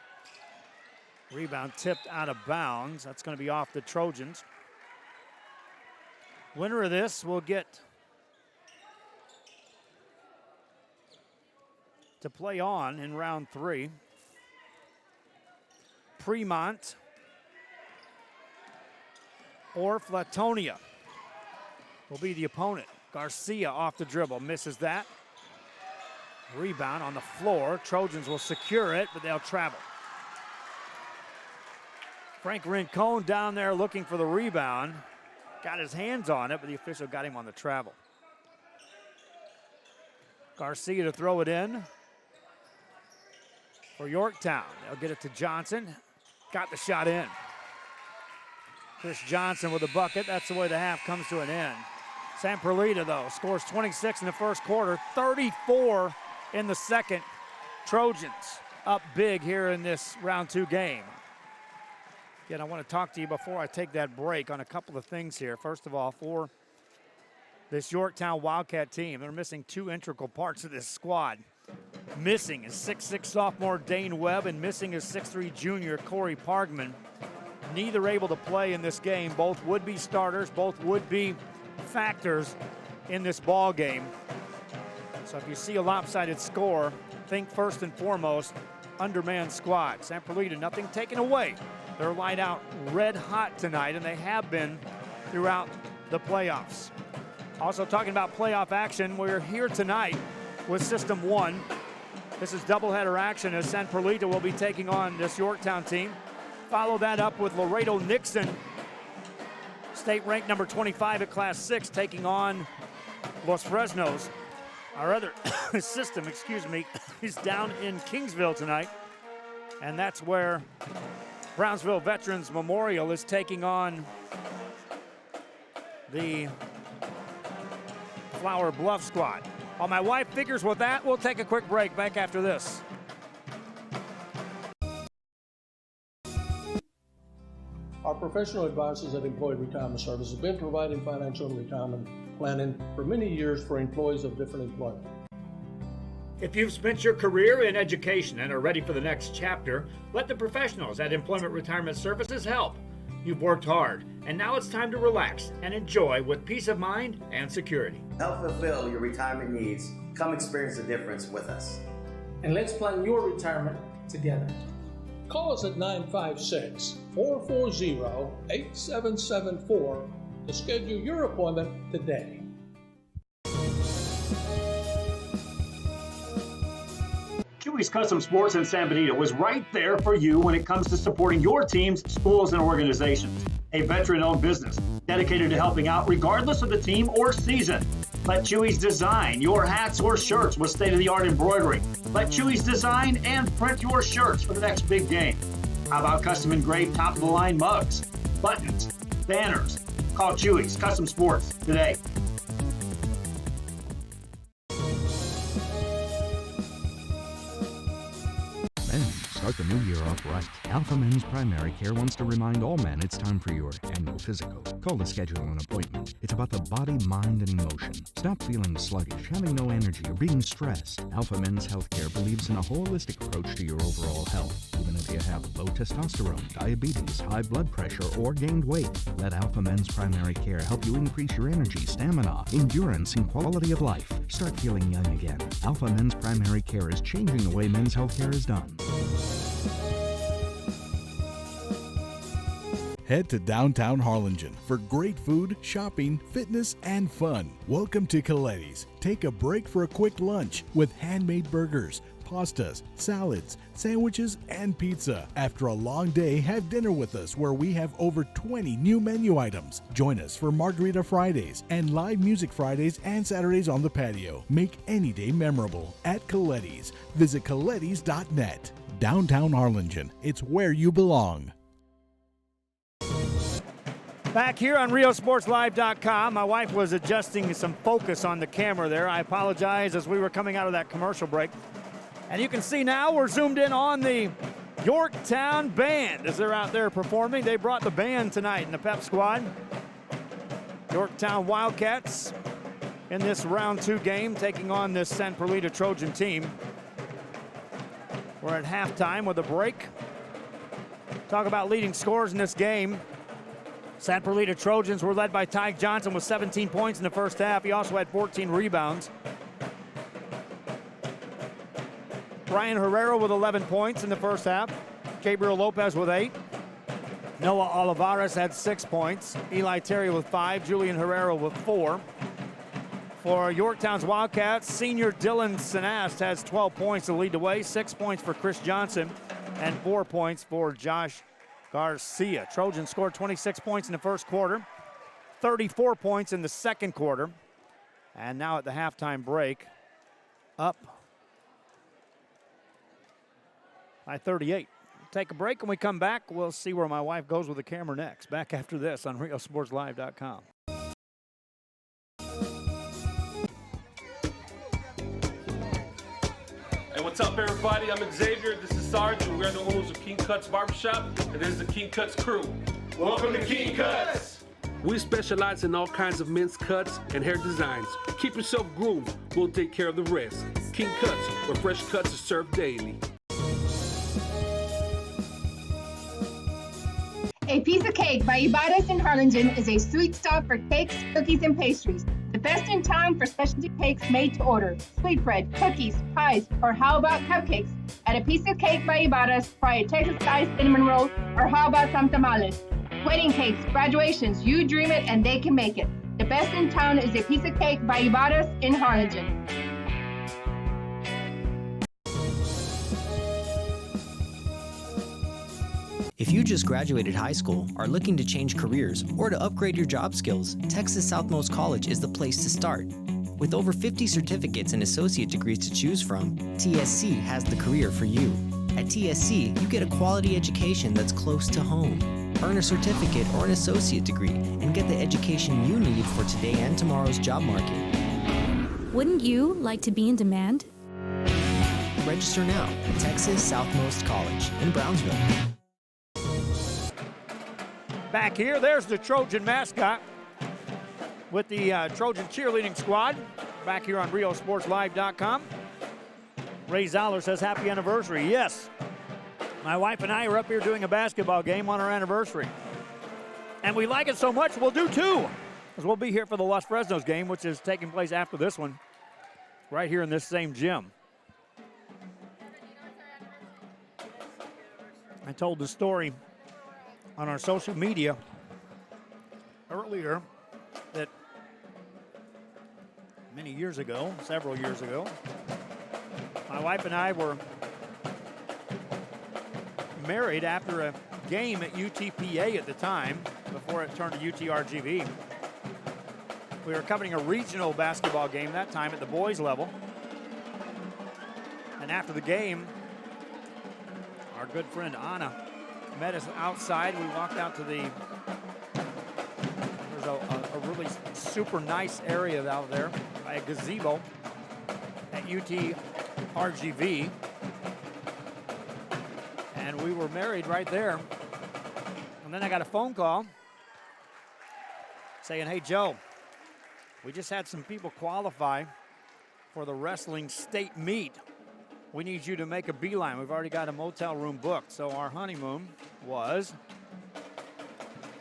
Rebound tipped out of bounds. That's going to be off the Trojans. Winner of this will get to play on in round 3. Fremont or Flatonia will be the opponent. Garcia off the dribble, misses that. Rebound on the floor. Trojans will secure it, but they'll travel. Frank Rincon down there looking for the rebound. got his hands on it, but the official got him on the travel. Garcia to throw it in for Yorktown. They'll get it to Johnson. Got the shot in. Chris Johnson with a bucket. That's the way the half comes to an end. San Perlita, though, scores 26 in the first quarter, 34 in the second. Trojans up big here in this round 2 game. Again, I want to talk to you before I take that break on a couple of things here. First of all, for this Yorktown Wildcat team, they're missing 2 integral parts of this squad. Missing is 6'6" sophomore Dane Webb and missing is 6'3" junior Corey Pargman. Neither able to play in this game. Both would be starters, both would be factors in this ball game. So if you see a lopsided score, think first and foremost undermanned squad. San Perlita, nothing taken away. They're light out red hot tonight, and they have been throughout the playoffs. Also talking about playoff action, we're here tonight with System 1. This is doubleheader action as San Perlita will be taking on this Yorktown team. Follow that up with Laredo Nixon, state ranked number 25 at Class 6, taking on Los Fresnos. Our other system, is down in Kingsville tonight, and that's where Brownsville Veterans Memorial is taking on the Flower Bluff squad. While my wife figures with that, we'll take a quick break. Back after this. Our professional advisors at Employee Retirement Service have been providing financial and retirement planning for many years for employees of different employment. If you've spent your career in education and are ready for the next chapter, let the professionals at Employment Retirement Services help. You've worked hard, and now it's time to relax and enjoy with peace of mind and security. Help fulfill your retirement needs. Come experience the difference with us. And let's plan your retirement together. Call us at 956-440-8774 to schedule your appointment today. Chewy's Custom Sports in San Benito was right there for you when it comes to supporting your teams, schools, and organizations. A veteran-owned business dedicated to helping out regardless of the team or season. Let Chewy's design your hats or shirts with state-of-the-art embroidery. Let Chewy's design and print your shirts for the next big game. How about custom engraved top-of-the-line mugs, buttons, banners? Call Chewy's Custom Sports today. Start the new year off right. Alpha Men's Primary Care wants to remind all men it's time for your annual physical. Call to schedule an appointment. It's about the body, mind, and emotion. Stop feeling sluggish, having no energy, or being stressed. Alpha Men's Healthcare believes in a holistic approach to your overall health. Even if you have low testosterone, diabetes, high blood pressure, or gained weight, let Alpha Men's Primary Care help you increase your energy, stamina, endurance, and quality of life. Start feeling young again. Alpha Men's Primary Care is changing the way men's healthcare is done. Head to downtown Harlingen for great food, shopping, fitness, and fun. Welcome to Coletti's. Take a break for a quick lunch with handmade burgers, pastas, salads, sandwiches, and pizza. After a long day, have dinner with us where we have over 20 new menu items. Join us for Margarita Fridays and live music Fridays and Saturdays on the patio. Make any day memorable at Coletti's. Visit colettis.net. Downtown Harlingen. It's where you belong. Back here on RioSportsLive.com, my wife was adjusting some focus on the camera there. I apologize as we were coming out of that commercial break. And you can see now we're zoomed in on the Yorktown band as they're out there performing. They brought the band tonight in the pep squad. Yorktown Wildcats in this round 2 game taking on this San Perlita Trojan team. We're at halftime with a break. Talk about leading scorers in this game. San Perlita Trojans were led by Ty Johnson with 17 points in the first half. He also had 14 rebounds. Brian Herrera with 11 points in the first half. Gabriel Lopez with 8. Noah Olivares had 6 points. Eli Terry with 5. Julian Herrera with 4. For Yorktown's Wildcats, senior Dylan Sinast has 12 points to lead the way. 6 points for Chris Johnson and 4 points for Josh Garcia. Trojans scored 26 points in the first quarter. 34 points in the second quarter. And now at the halftime break, up by 38. Take a break. When we come back, we'll see where my wife goes with the camera next. Back after this on RioSportsLive.com. Hey, what's up, everybody? I'm Xavier. This is Sarge, and we're the owners of King Cuts Barbershop, and this is the King Cuts crew. Welcome to King Cuts! We specialize in all kinds of men's cuts and hair designs. Keep yourself groomed. We'll take care of the rest. King Cuts, where fresh cuts are served daily. A Piece of Cake by Ibarra's in Harlingen is a sweet stop for cakes, cookies, and pastries. The best in town for specialty cakes made to order. Sweetbread, cookies, pies, or how about cupcakes? At A Piece of Cake by Ibarra's, try a Texas-style cinnamon roll, or how about some tamales? Wedding cakes, graduations, you dream it and they can make it. The best in town is A Piece of Cake by Ibarra's in Harlingen. If you just graduated high school, are looking to change careers, or to upgrade your job skills, Texas Southmost College is the place to start. With over 50 certificates and associate degrees to choose from, TSC has the career for you. At TSC, you get a quality education that's close to home. Earn a certificate or an associate degree and get the education you need for today and tomorrow's job market. Wouldn't you like to be in demand? Register now at Texas Southmost College in Brownsville. Back here, there's the Trojan mascot with the Trojan cheerleading squad. Back here on RioSportsLive.com. Ray Zoller says happy anniversary. Yes, my wife and I are up here doing a basketball game on our anniversary. And we like it so much, we'll do two. Because we'll be here for the Los Fresnos game, which is taking place after this one, right here in this same gym. I told the story on our social media earlier that many years ago, several years ago, my wife and I were married after a game at UTPA at the time, before it turned to UTRGV. We were covering a regional basketball game that time at the boys level. And after the game, our good friend Anna met us outside. We walked out to there's a really super nice area out there by a gazebo at UTRGV. And we were married right there. And then I got a phone call saying, hey, Joe, we just had some people qualify for the wrestling state meet. We need you to make a beeline. We've already got a motel room booked. So our honeymoon was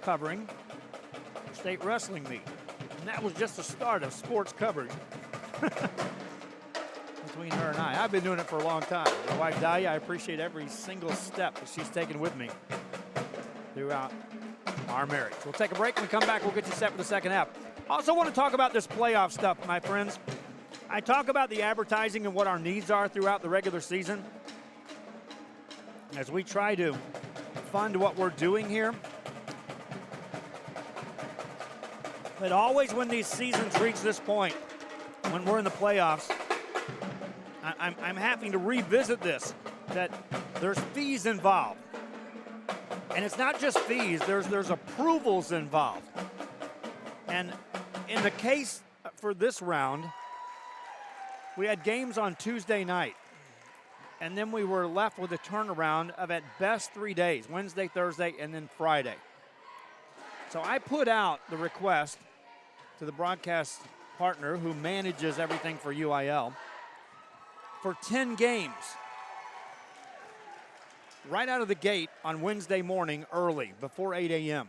covering the state wrestling meet. And that was just the start of sports coverage between her and I. I've been doing it for a long time. My wife, Dahlia, I appreciate every single step that she's taken with me throughout our marriage. We'll take a break. When we come back, we'll get you set for the second half. Also want to talk about this playoff stuff, my friends. I talk about the advertising and what our needs are throughout the regular season as we try to fund what we're doing here. But always when these seasons reach this point, when we're in the playoffs, I'm having to revisit this, that there's fees involved. And it's not just fees, there's approvals involved. And in the case for this round, we had games on Tuesday night. And then we were left with a turnaround of at best 3 days, Wednesday, Thursday, and then Friday. So I put out the request to the broadcast partner who manages everything for UIL for 10 games right out of the gate on Wednesday morning early, before 8 a.m.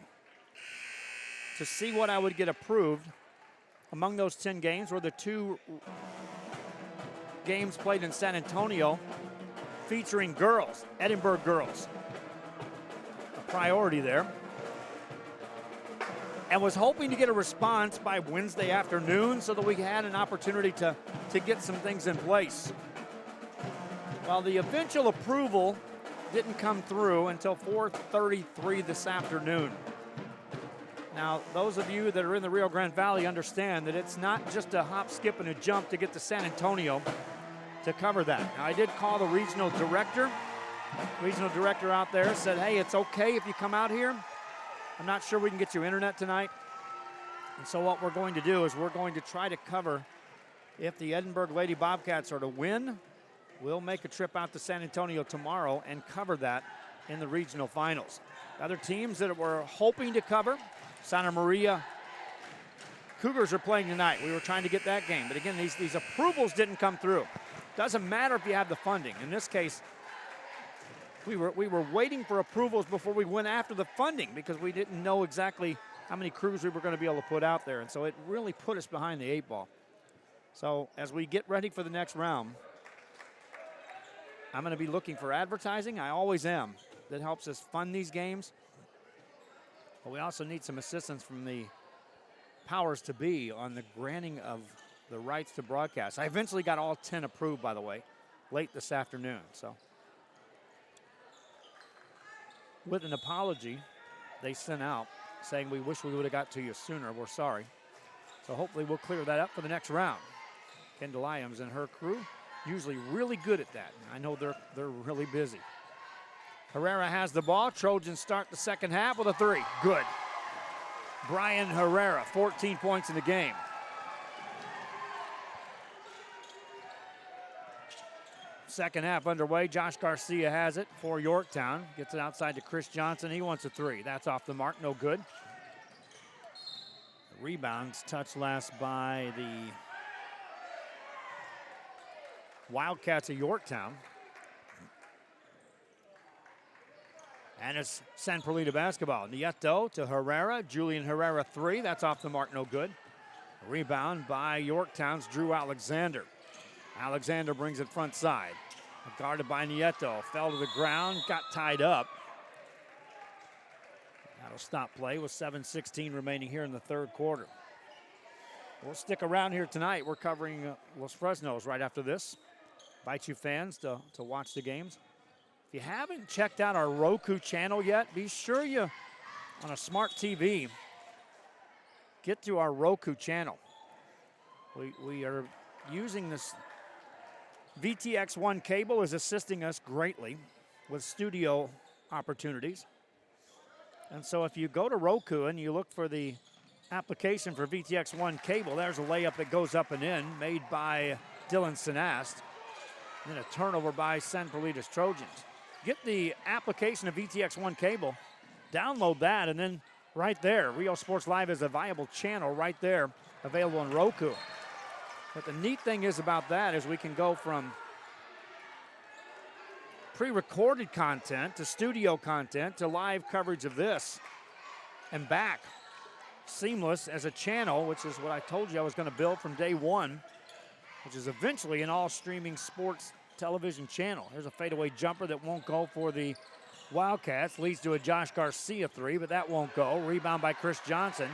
to see what I would get approved. Among those 10 games were the 2 games played in San Antonio featuring girls, Edinburgh girls. A priority there. And was hoping to get a response by Wednesday afternoon so that we had an opportunity to get some things in place. Well, the eventual approval didn't come through until 4:33 this afternoon. Now, those of you that are in the Rio Grande Valley understand that it's not just a hop, skip, and a jump to get to San Antonio to cover that. Now, I did call the regional director. Regional director out there said, hey, it's okay if you come out here. I'm not sure we can get you internet tonight. And so what we're going to do is we're going to try to cover, if the Edinburgh Lady Bobcats are to win, we'll make a trip out to San Antonio tomorrow and cover that in the regional finals. Other teams that we're hoping to cover, Santa Maria Cougars are playing tonight. We were trying to get that game. But again, these approvals didn't come through. Doesn't matter if you have the funding. In this case, we were waiting for approvals before we went after the funding because we didn't know exactly how many crews we were going to be able to put out there. And so it really put us behind the 8 ball. So as we get ready for the next round, I'm going to be looking for advertising. I always am. That helps us fund these games. But we also need some assistance from the powers to be on the granting of the rights to broadcast. I eventually got all 10 approved, by the way, late this afternoon. So with an apology they sent out saying we wish we would have got to you sooner. We're sorry. So hopefully we'll clear that up for the next round. Kendall Iams and her crew usually really good at that. I know they're really busy. Herrera has the ball. Trojans start the second half with a 3. Good. Brian Herrera, 14 points in the game. Second half underway. Josh Garcia has it for Yorktown. Gets it outside to Chris Johnson. He wants a 3. That's off the mark. No good. The rebounds touched last by the Wildcats of Yorktown. And it's San Perlita basketball. Nieto to Herrera. Julian Herrera 3. That's off the mark. No good. Rebound by Yorktown's Drew Alexander. Alexander brings it front side. Guarded by Nieto. Fell to the ground. Got tied up. That'll stop play with 7:16 remaining here in the third quarter. We'll stick around here tonight. We're covering Los Fresnos right after this. Invite you fans to watch the games. If you haven't checked out our Roku channel yet, be sure you, on a smart TV, get to our Roku channel. We are using this. VTX1 cable is assisting us greatly with studio opportunities. And so if you go to Roku and you look for the application for VTX1 cable, there's a layup that goes up and in made by Dylan Sinast. And then a turnover by San Perlita's Trojans. Get the application of VTX1 cable, download that, and then right there, Rio Sports Live is a viable channel right there, available on Roku. But the neat thing is about that is we can go from pre-recorded content to studio content to live coverage of this and back. Seamless as a channel, which is what I told you I was going to build from day one, which is eventually an all-streaming sports television channel. There's a fadeaway jumper that won't go for the Wildcats. Leads to a Josh Garcia 3, but that won't go. Rebound by Chris Johnson.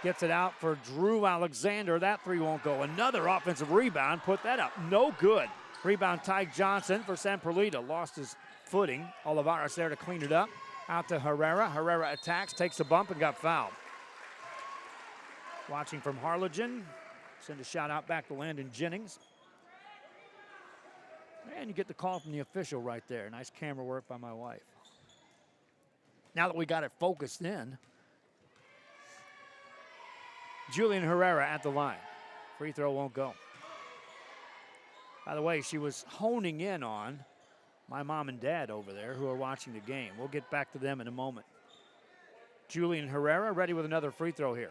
Gets it out for Drew Alexander. That 3 won't go. Another offensive rebound. Put that up. No good. Rebound Ty Johnson for San Perlita. Lost his footing. Olivares there to clean it up. Out to Herrera. Herrera attacks, takes a bump, and got fouled. Watching from Harlingen. Send a shout out back to Landon Jennings. And you get the call from the official right there. Nice camera work by my wife. Now that we got it focused in, Julian Herrera at the line. Free throw won't go. By the way, she was honing in on my mom and dad over there who are watching the game. We'll get back to them in a moment. Julian Herrera ready with another free throw here.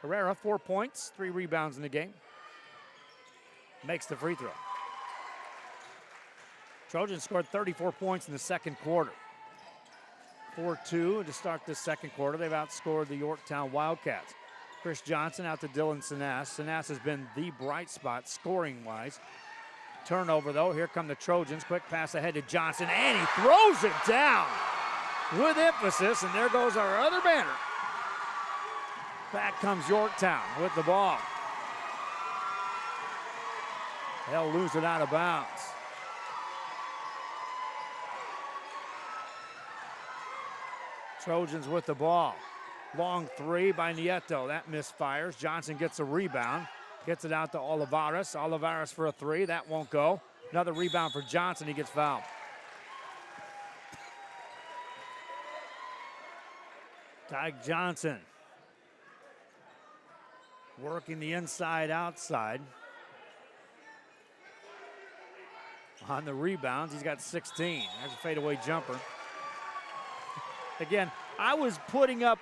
Herrera, 4 points, 3 rebounds in the game. Makes the free throw. Trojans scored 34 points in the second quarter. 4-2 to start this second quarter. They've outscored the Yorktown Wildcats. Chris Johnson out to Dylan Sinast. Sinast has been the bright spot scoring-wise. Turnover, though. Here come the Trojans. Quick pass ahead to Johnson, and he throws it down with emphasis, and there goes our other banner. Back comes Yorktown with the ball. They'll lose it out of bounds. Trojans with the ball. Long three by Nieto. That misfires. Johnson gets a rebound. Gets it out to Olivares. Olivares for a three. That won't go. Another rebound for Johnson. He gets fouled. Tyke Johnson working the inside-outside. On the rebounds, he's got 16. There's a fadeaway jumper. Again, I was putting up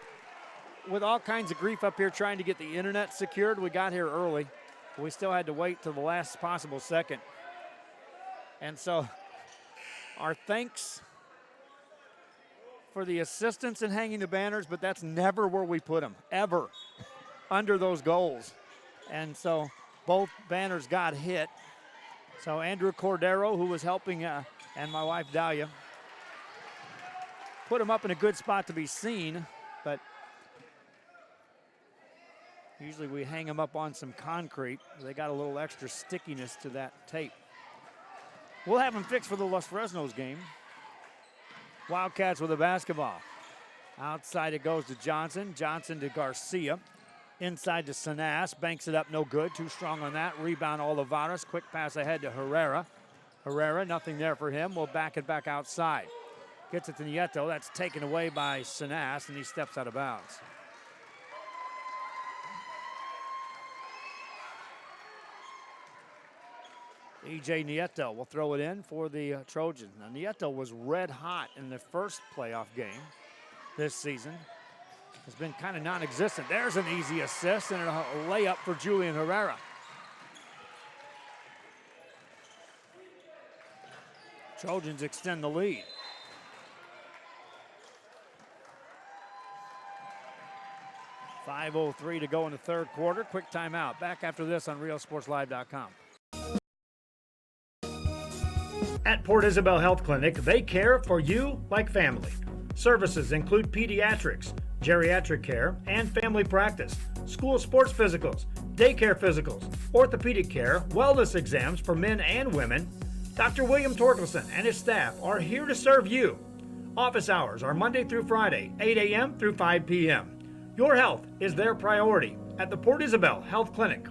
with all kinds of grief up here trying to get the internet secured. We got here early. We still had to wait till the last possible second. And so our thanks for the assistance in hanging the banners, but that's never where we put them, ever, under those goals. And so both banners got hit. So Andrew Cordero, who was helping, and my wife Dahlia, put them up in a good spot to be seen, but usually we hang them up on some concrete. They got a little extra stickiness to that tape. We'll have them fixed for the Los Fresnos game. Wildcats with a basketball. Outside it goes to Johnson. Johnson to Garcia. Inside to Sanas. Banks it up, no good. Too strong on that. Rebound Olivares. Quick pass ahead to Herrera. Herrera, nothing there for him. We'll back it back outside. Gets it to Nieto. That's taken away by Sanas, and he steps out of bounds. E.J. Nieto will throw it in for the Trojans. Now, Nieto was red hot in the first playoff game this season. Has been kind of non-existent. There's an easy assist and a layup for Julian Herrera. Trojans extend the lead. .5:03 to go in the third quarter. Quick timeout. Back after this on RealSportsLive.com. At Port Isabel Health Clinic, they care for you like family. Services include pediatrics, geriatric care, and family practice, school sports physicals, daycare physicals, orthopedic care, wellness exams for men and women. Dr. William Torkelson and his staff are here to serve you. Office hours are Monday through Friday, 8 a.m. through 5 p.m. Your health is their priority at the Port Isabel Health Clinic.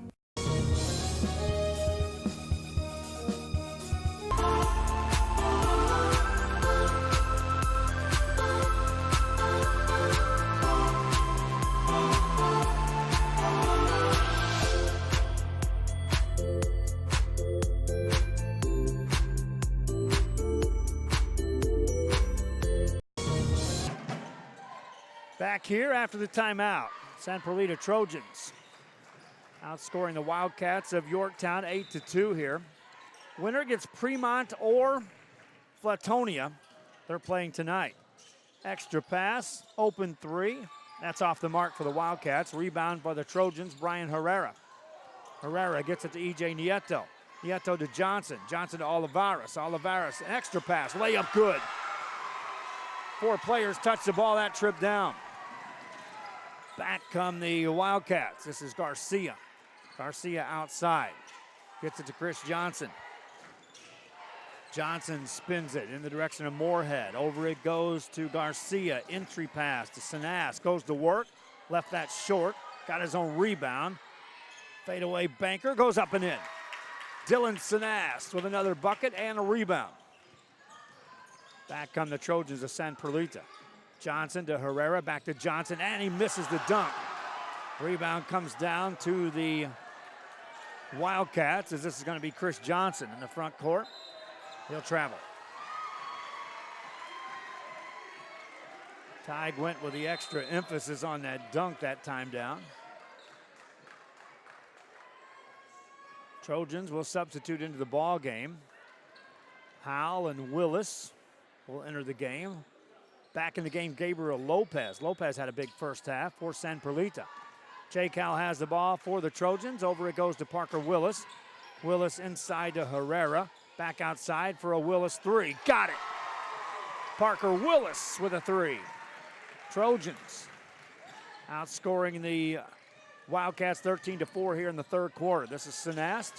Back here after the timeout. San Perlita Trojans outscoring the Wildcats of Yorktown 8-2 here. Winner gets Fremont or Flatonia. They're playing tonight. Extra pass, open three. That's off the mark for the Wildcats. Rebound by the Trojans, Brian Herrera. Herrera gets it to E.J. Nieto. Nieto to Johnson. Johnson to Olivares. Olivares, an extra pass, layup good. Four players touch the ball, that trip down. Back come the Wildcats. This is Garcia. Garcia outside. Gets it to Chris Johnson. Johnson spins it in the direction of Moorhead. Over it goes to Garcia. Entry pass to Sanas. Goes to work. Left that short. Got his own rebound. Fadeaway banker. Goes up and in. Dylan Sanas with another bucket and a rebound. Back come the Trojans of San Perlita. Johnson to Herrera, back to Johnson, and he misses the dunk. Rebound comes down to the Wildcats, as this is going to be Chris Johnson in the front court. He'll travel. Tig went with the extra emphasis on that dunk that time down. Trojans will substitute into the ball game. Howell and Willis will enter the game. Back in the game, Gabriel Lopez. Lopez had a big first half for San Perlita. Jay Cal has the ball for the Trojans. Over it goes to Parker Willis. Willis inside to Herrera. Back outside for a Willis three. Got it. Parker Willis with a three. Trojans outscoring the Wildcats 13-4 here in the third quarter. This is Sanas.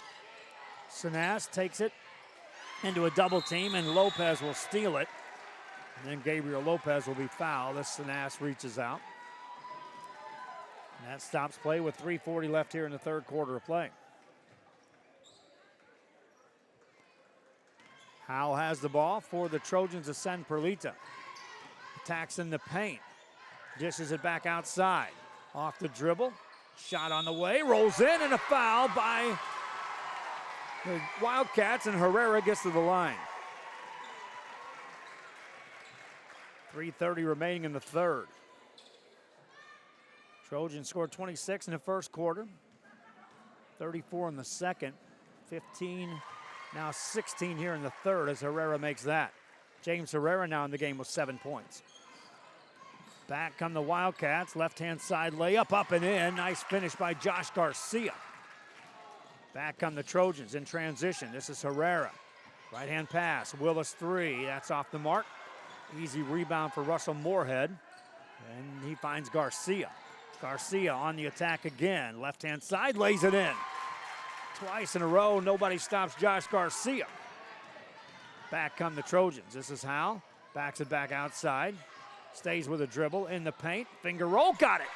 Sanas takes it into a double team, and Lopez will steal it. And then Gabriel Lopez will be fouled as Sanas reaches out. And that stops play with 3:40 left here in the third quarter of play. Howell has the ball for the Trojans to send Perlita. Attacks in the paint. Dishes it back outside. Off the dribble. Shot on the way. Rolls in, and a foul by the Wildcats, and Herrera gets to the line. 3:30 remaining in the third. Trojans scored 26 in the first quarter. 34 in the second. 15, now 16 here in the third as Herrera makes that. James Herrera now in the game with 7 points. Back come the Wildcats. Left-hand side layup, up and in. Nice finish by Josh Garcia. Back come the Trojans in transition. This is Herrera. Right-hand pass. Willis 3. That's off the mark. Easy rebound for Russell Moorhead. And he finds Garcia. Garcia on the attack again. Left-hand side, lays it in. Twice in a row, nobody stops Josh Garcia. Back come the Trojans. This is Howell. Backs it back outside. Stays with a dribble in the paint. Finger roll, got it.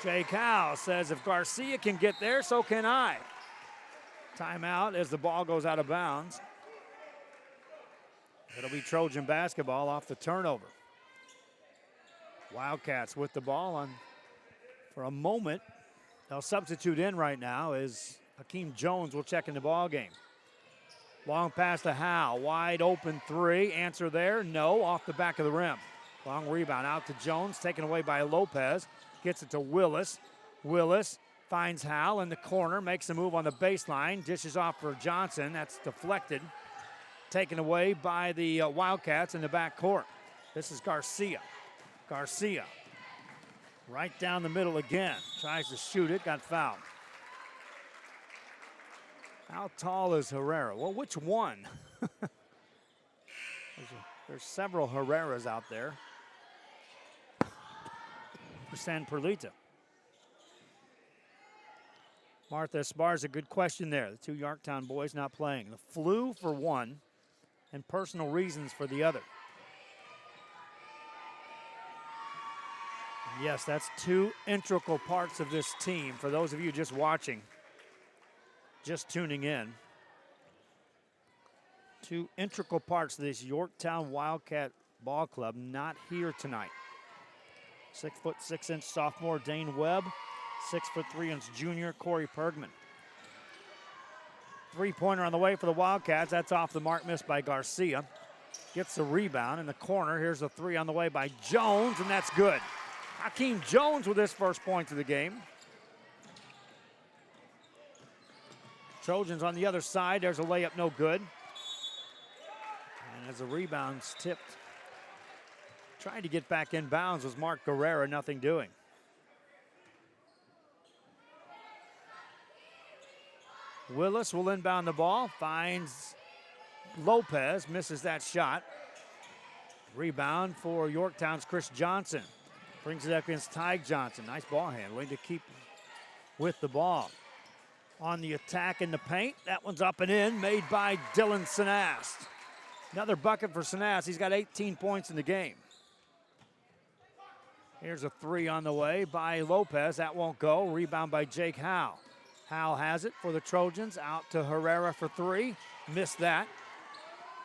Jake Howell says if Garcia can get there, so can I. Timeout as the ball goes out of bounds. It'll be Trojan basketball off the turnover. Wildcats with the ball on for a moment. They'll substitute in right now as Hakeem Jones will check in the ball game. Long pass to Howell, wide open 3. Answer there, no, off the back of the rim. Long rebound out to Jones, taken away by Lopez. Gets it to Willis. Willis finds Howell in the corner, makes a move on the baseline, dishes off for Johnson. That's deflected. Taken away by the Wildcats in the back court. This is Garcia. Garcia, right down the middle again. Tries to shoot it, got fouled. How tall is Herrera? Well, which one? There's several Herreras out there. For San Perlita. Martha Esparza, good question there. The 2 Yorktown boys not playing. The flu for one and personal reasons for the other. And yes, that's 2 integral parts of this team. For those of you just watching, just tuning in, 2 integral parts of this Yorktown Wildcat ball club not here tonight. 6'6" sophomore Dane Webb, 6'3" junior Corey Pergman. 3-pointer on the way for the Wildcats. That's off the mark, missed by Garcia. Gets the rebound in the corner. Here's a 3 on the way by Jones, and that's good. Hakeem Jones with his first point of the game. Trojans on the other side. There's a layup, no good. And as the rebound's tipped, trying to get back in bounds was Mark Guerrera, nothing doing. Willis will inbound the ball, finds Lopez, misses that shot. Rebound for Yorktown's Chris Johnson. Brings it up against Ty Johnson. Nice ball handling to keep with the ball. On the attack in the paint, that one's up and in, made by Dylan Sinast. Another bucket for Sinast. He's got 18 points in the game. Here's a 3 on the way by Lopez. That won't go. Rebound by Jake Howell. Howell has it for the Trojans. Out to Herrera for 3. Missed that.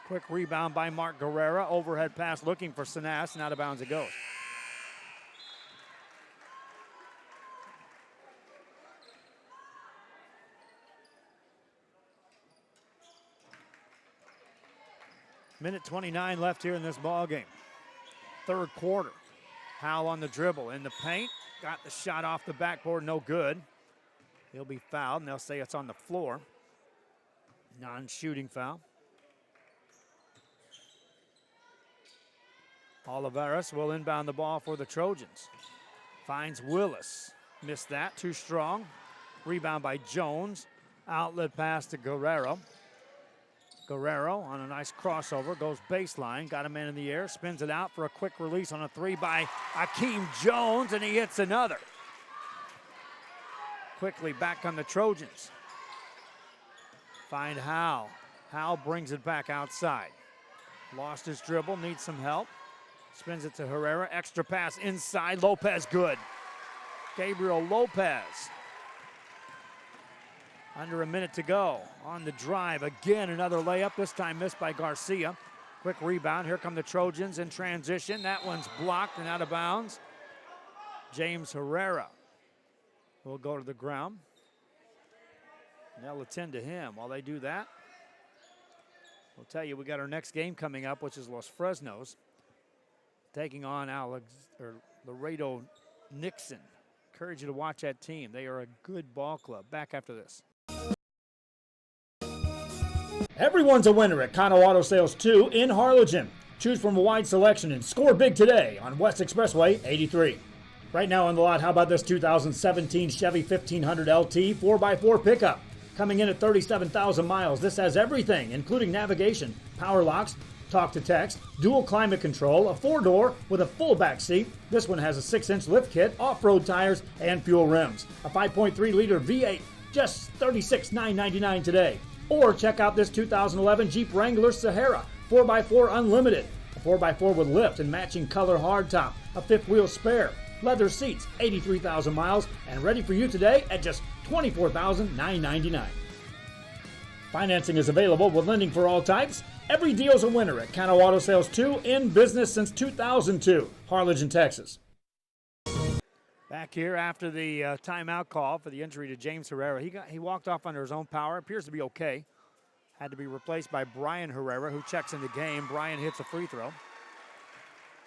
Quick rebound by Mark Guerrera. Overhead pass looking for Sinast, and out of bounds it goes. Minute 29 left here in this ball game. Third quarter. Howell on the dribble in the paint. Got the shot off the backboard, no good. He'll be fouled, and they'll say it's on the floor. Non-shooting foul. Oliveras will inbound the ball for the Trojans. Finds Willis. Missed that, too strong. Rebound by Jones. Outlet pass to Guerrero. Guerrero on a nice crossover, goes baseline, got a man in the air, spins it out for a quick release on a 3 by Hakeem Jones, and he hits another. Quickly back on the Trojans. Find Howell. Howell brings it back outside. Lost his dribble, needs some help. Spins it to Herrera, extra pass inside, Lopez good. Gabriel Lopez. Under a minute to go on the drive. Again, another layup, this time missed by Garcia. Quick rebound. Here come the Trojans in transition. That one's blocked and out of bounds. James Herrera will go to the ground. And they'll attend to him. While they do that, we'll tell you we got our next game coming up, which is Los Fresnos, taking on Laredo Nixon. Encourage you to watch that team. They are a good ball club. Back after this. Everyone's a winner at Kano Auto Sales 2 in Harlingen. Choose from a wide selection and score big today on West Expressway 83. Right now on the lot, how about this 2017 Chevy 1500 LT 4x4 pickup? Coming in at 37,000 miles. This has everything, including navigation, power locks, talk to text, dual climate control, a 4-door with a full back seat. This one has a 6-inch lift kit, off-road tires, and fuel rims. A 5.3-liter V8, just $36,999 today. Or check out this 2011 Jeep Wrangler Sahara 4x4 Unlimited. A 4x4 with lift and matching color hardtop, a 5th-wheel spare, leather seats, 83,000 miles, and ready for you today at just $24,999. Financing is available with lending for all types. Every deal's a winner at Kano Auto Sales 2, in business since 2002, Harlingen, Texas. Back here after the timeout call for the injury to James Herrera. He walked off under his own power. Appears to be okay. Had to be replaced by Brian Herrera, who checks in the game. Brian hits a free throw.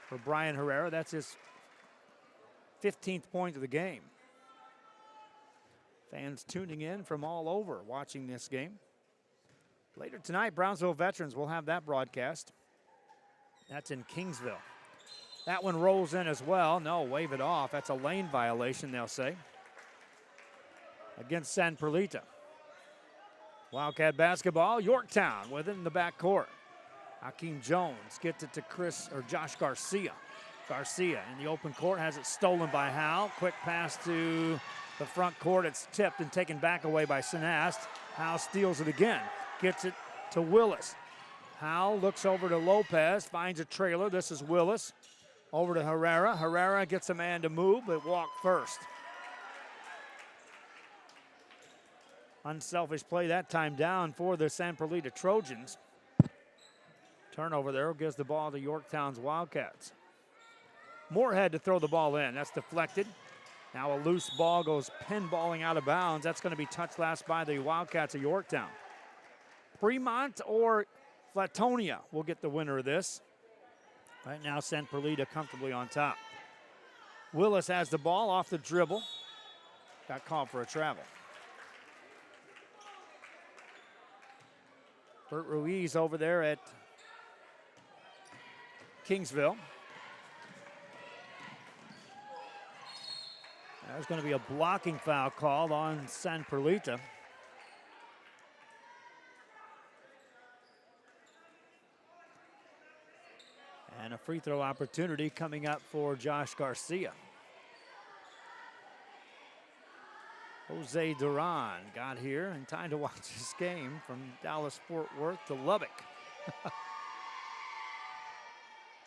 For Brian Herrera, that's his 15th point of the game. Fans tuning in from all over watching this game. Later tonight, Brownsville Veterans will have that broadcast. That's in Kingsville. That one rolls in as well. No, wave it off. That's a lane violation, they'll say, against San Perlita. Wildcat basketball, Yorktown with it in the backcourt. Hakeem Jones gets it to Josh Garcia. Garcia in the open court has it stolen by Howell. Quick pass to the front court. It's tipped and taken back away by Sinast. Howell steals it again. Gets it to Willis. Howell looks over to Lopez, finds a trailer. This is Willis. Over to Herrera. Herrera gets a man to move, but walked first. Unselfish play that time down for the San Perlita Trojans. Turnover there gives the ball to Yorktown's Wildcats. Moorhead to throw the ball in. That's deflected. Now a loose ball goes pinballing out of bounds. That's going to be touched last by the Wildcats of Yorktown. Fremont or Flatonia will get the winner of this. Right now, San Perlita comfortably on top. Willis has the ball off the dribble. Got called for a travel. Bert Ruiz over there at Kingsville. There's going to be a blocking foul called on San Perlita. And a free throw opportunity coming up for Josh Garcia. Jose Duran got here in time to watch this game from Dallas-Fort Worth to Lubbock.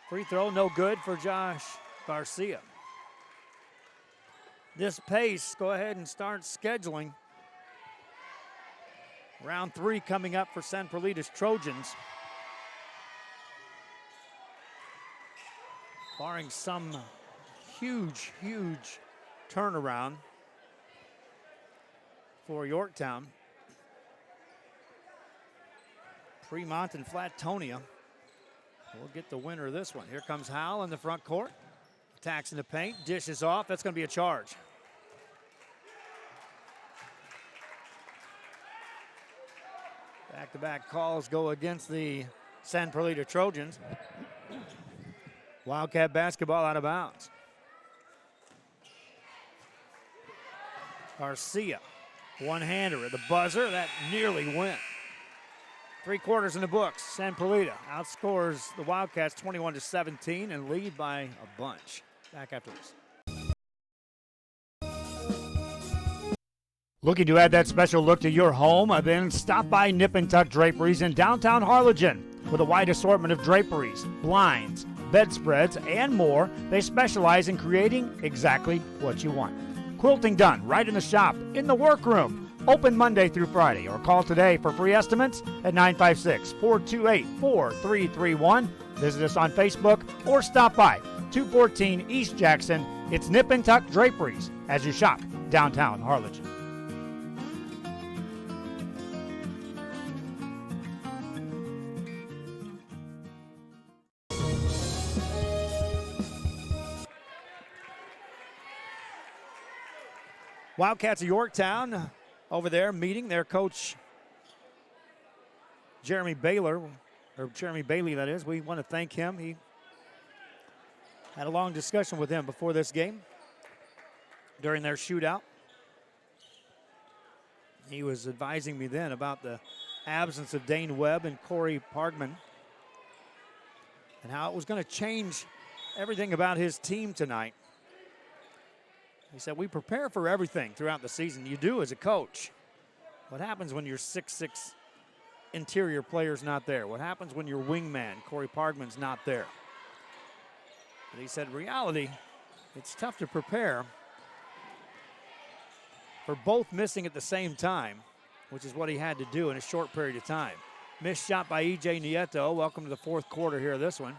Free throw, no good for Josh Garcia. This pace, go ahead and start scheduling. Round 3 coming up for San Perlita's Trojans. Barring some huge turnaround for Yorktown. Fremont and Flatonia will get the winner of this one. Here comes Howell in the front court. Attacks in the paint, dishes off. That's going to be a charge. Back-to-back calls go against the San Perlita Trojans. Wildcat basketball out of bounds. Garcia, one-hander at the buzzer. That nearly went. 3 quarters in the books. San Perlita outscores the Wildcats 21-17 and lead by a bunch. Back after this. Looking to add that special look to your home? Then stop by Nip and Tuck Draperies in downtown Harlingen. With a wide assortment of draperies, blinds, bedspreads, and more, they specialize in creating exactly what you want. Quilting done right in the shop, in the workroom. Open Monday through Friday, or call today for free estimates at 956-428-4331. Visit us on Facebook or stop by 214 East Jackson. It's Nip and Tuck Draperies as you shop downtown Harlingen. Wildcats of Yorktown over there meeting their coach, Jeremy Baylor, or Jeremy Bailey, that is. We want to thank him. He had a long discussion with him before this game during their shootout. He was advising me then about the absence of Dane Webb and Corey Pargman and how it was going to change everything about his team tonight. He said, we prepare for everything throughout the season. You do as a coach. What happens when your 6'6" interior player's not there? What happens when your wingman, Corey Pargman's, not there? But he said, reality, it's tough to prepare for both missing at the same time, which is what he had to do in a short period of time. Missed shot by E.J. Nieto. Welcome to the fourth quarter here of this one.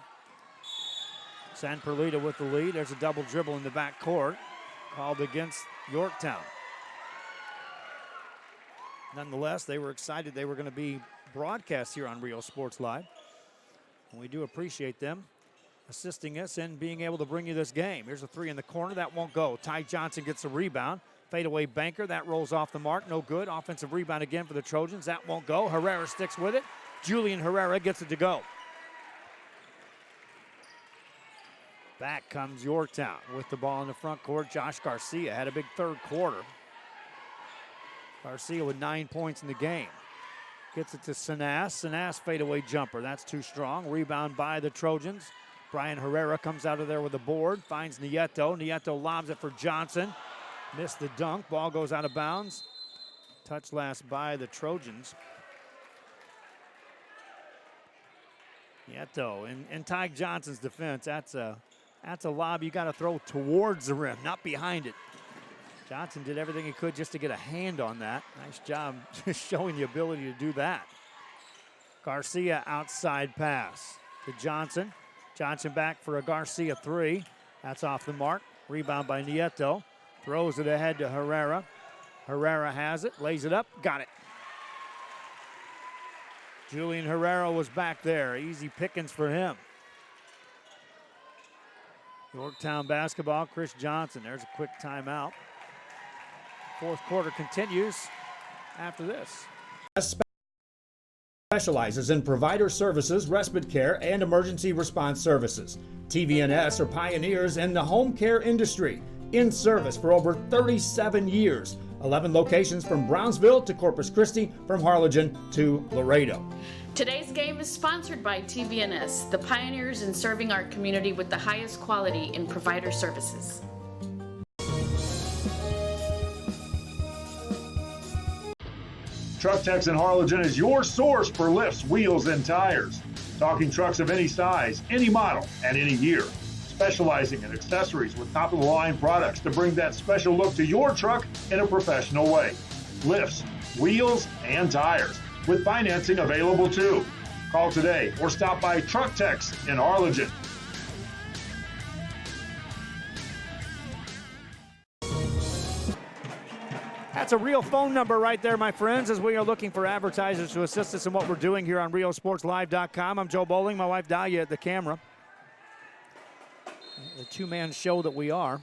San Perlita with the lead. There's a double dribble in the back court. Called against Yorktown. Nonetheless, they were excited they were going to be broadcast here on Rio Sports Live. And we do appreciate them assisting us in being able to bring you this game. Here's a three in the corner. That won't go. Ty Johnson gets a rebound. Fadeaway banker. That rolls off the mark. No good. Offensive rebound again for the Trojans. That won't go. Herrera sticks with it. Julian Herrera gets it to go. Back comes Yorktown with the ball in the front court. Josh Garcia had a big third quarter. Garcia with 9 points in the game. Gets it to Sanas. Sanas fadeaway jumper. That's too strong. Rebound by the Trojans. Brian Herrera comes out of there with a board. Finds Nieto. Nieto lobs it for Johnson. Missed the dunk. Ball goes out of bounds. Touch last by the Trojans. Nieto in Ty Johnson's defense. That's a lob you got to throw towards the rim, not behind it. Johnson did everything he could just to get a hand on that. Nice job showing the ability to do that. Garcia outside pass to Johnson. Johnson back for a Garcia three. That's off the mark. Rebound by Nieto. Throws it ahead to Herrera. Herrera has it, lays it up, got it. Julian Herrera was back there. Easy pickings for him. Yorktown basketball, Chris Johnson. There's a quick timeout. Fourth quarter continues after this. Specializes in provider services, respite care, and emergency response services. TVNS are pioneers in the home care industry, in service for over 37 years. 11 locations from Brownsville to Corpus Christi, from Harlingen to Laredo. Today's game is sponsored by TVNS, the pioneers in serving our community with the highest quality in provider services. Truck Techs in Harlingen is your source for lifts, wheels, and tires. Talking trucks of any size, any model, and any year. Specializing in accessories with top-of-the-line products to bring that special look to your truck in a professional way. Lifts, wheels, and tires, with financing available too. Call today or stop by Truck Techs in Harlingen. That's a real phone number right there, my friends, as we are looking for advertisers to assist us in what we're doing here on RioSportsLive.com. I'm Joe Bowling, my wife Dahlia at the camera. The two-man show that we are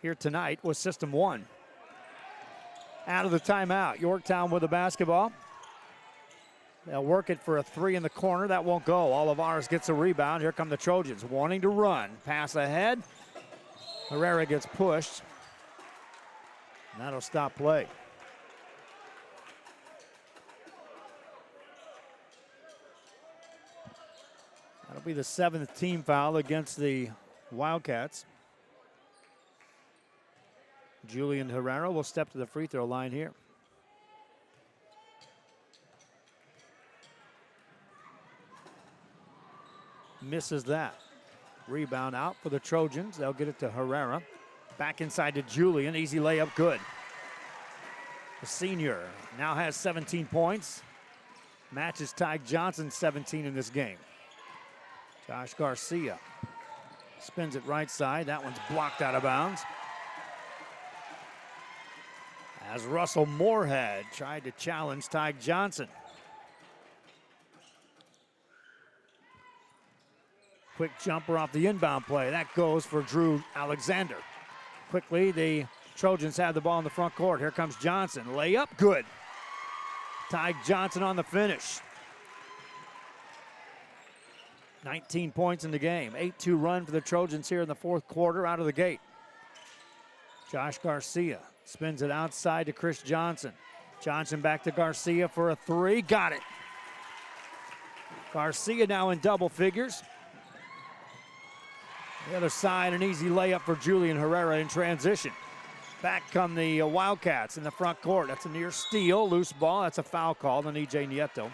here tonight was System 1. Out of the timeout, Yorktown with the basketball. They'll work it for a three in the corner. That won't go. Olivares gets a rebound. Here come the Trojans wanting to run. Pass ahead. Herrera gets pushed. And that'll stop play. That'll be the 7th team foul against the Wildcats. Julian Herrera will step to the free throw line here. Misses that. Rebound out for the Trojans. They'll get it to Herrera. Back inside to Julian. Easy layup, good. The senior now has 17 points. Matches Ty Johnson, 17 in this game. Josh Garcia spins it right side. That one's blocked out of bounds. As Russell Moorhead tried to challenge Ty Johnson. Quick jumper off the inbound play. That goes for Drew Alexander. Quickly, the Trojans have the ball in the front court. Here comes Johnson. Layup, good. Ty Johnson on the finish. 19 points in the game. 8-2 run for the Trojans here in the fourth quarter out of the gate. Josh Garcia spins it outside to Chris Johnson. Johnson back to Garcia for a three. Got it. Garcia now in double figures. The other side, an easy layup for Julian Herrera in transition. Back come the Wildcats in the front court. That's a near steal, loose ball. That's a foul call on E.J. Nieto.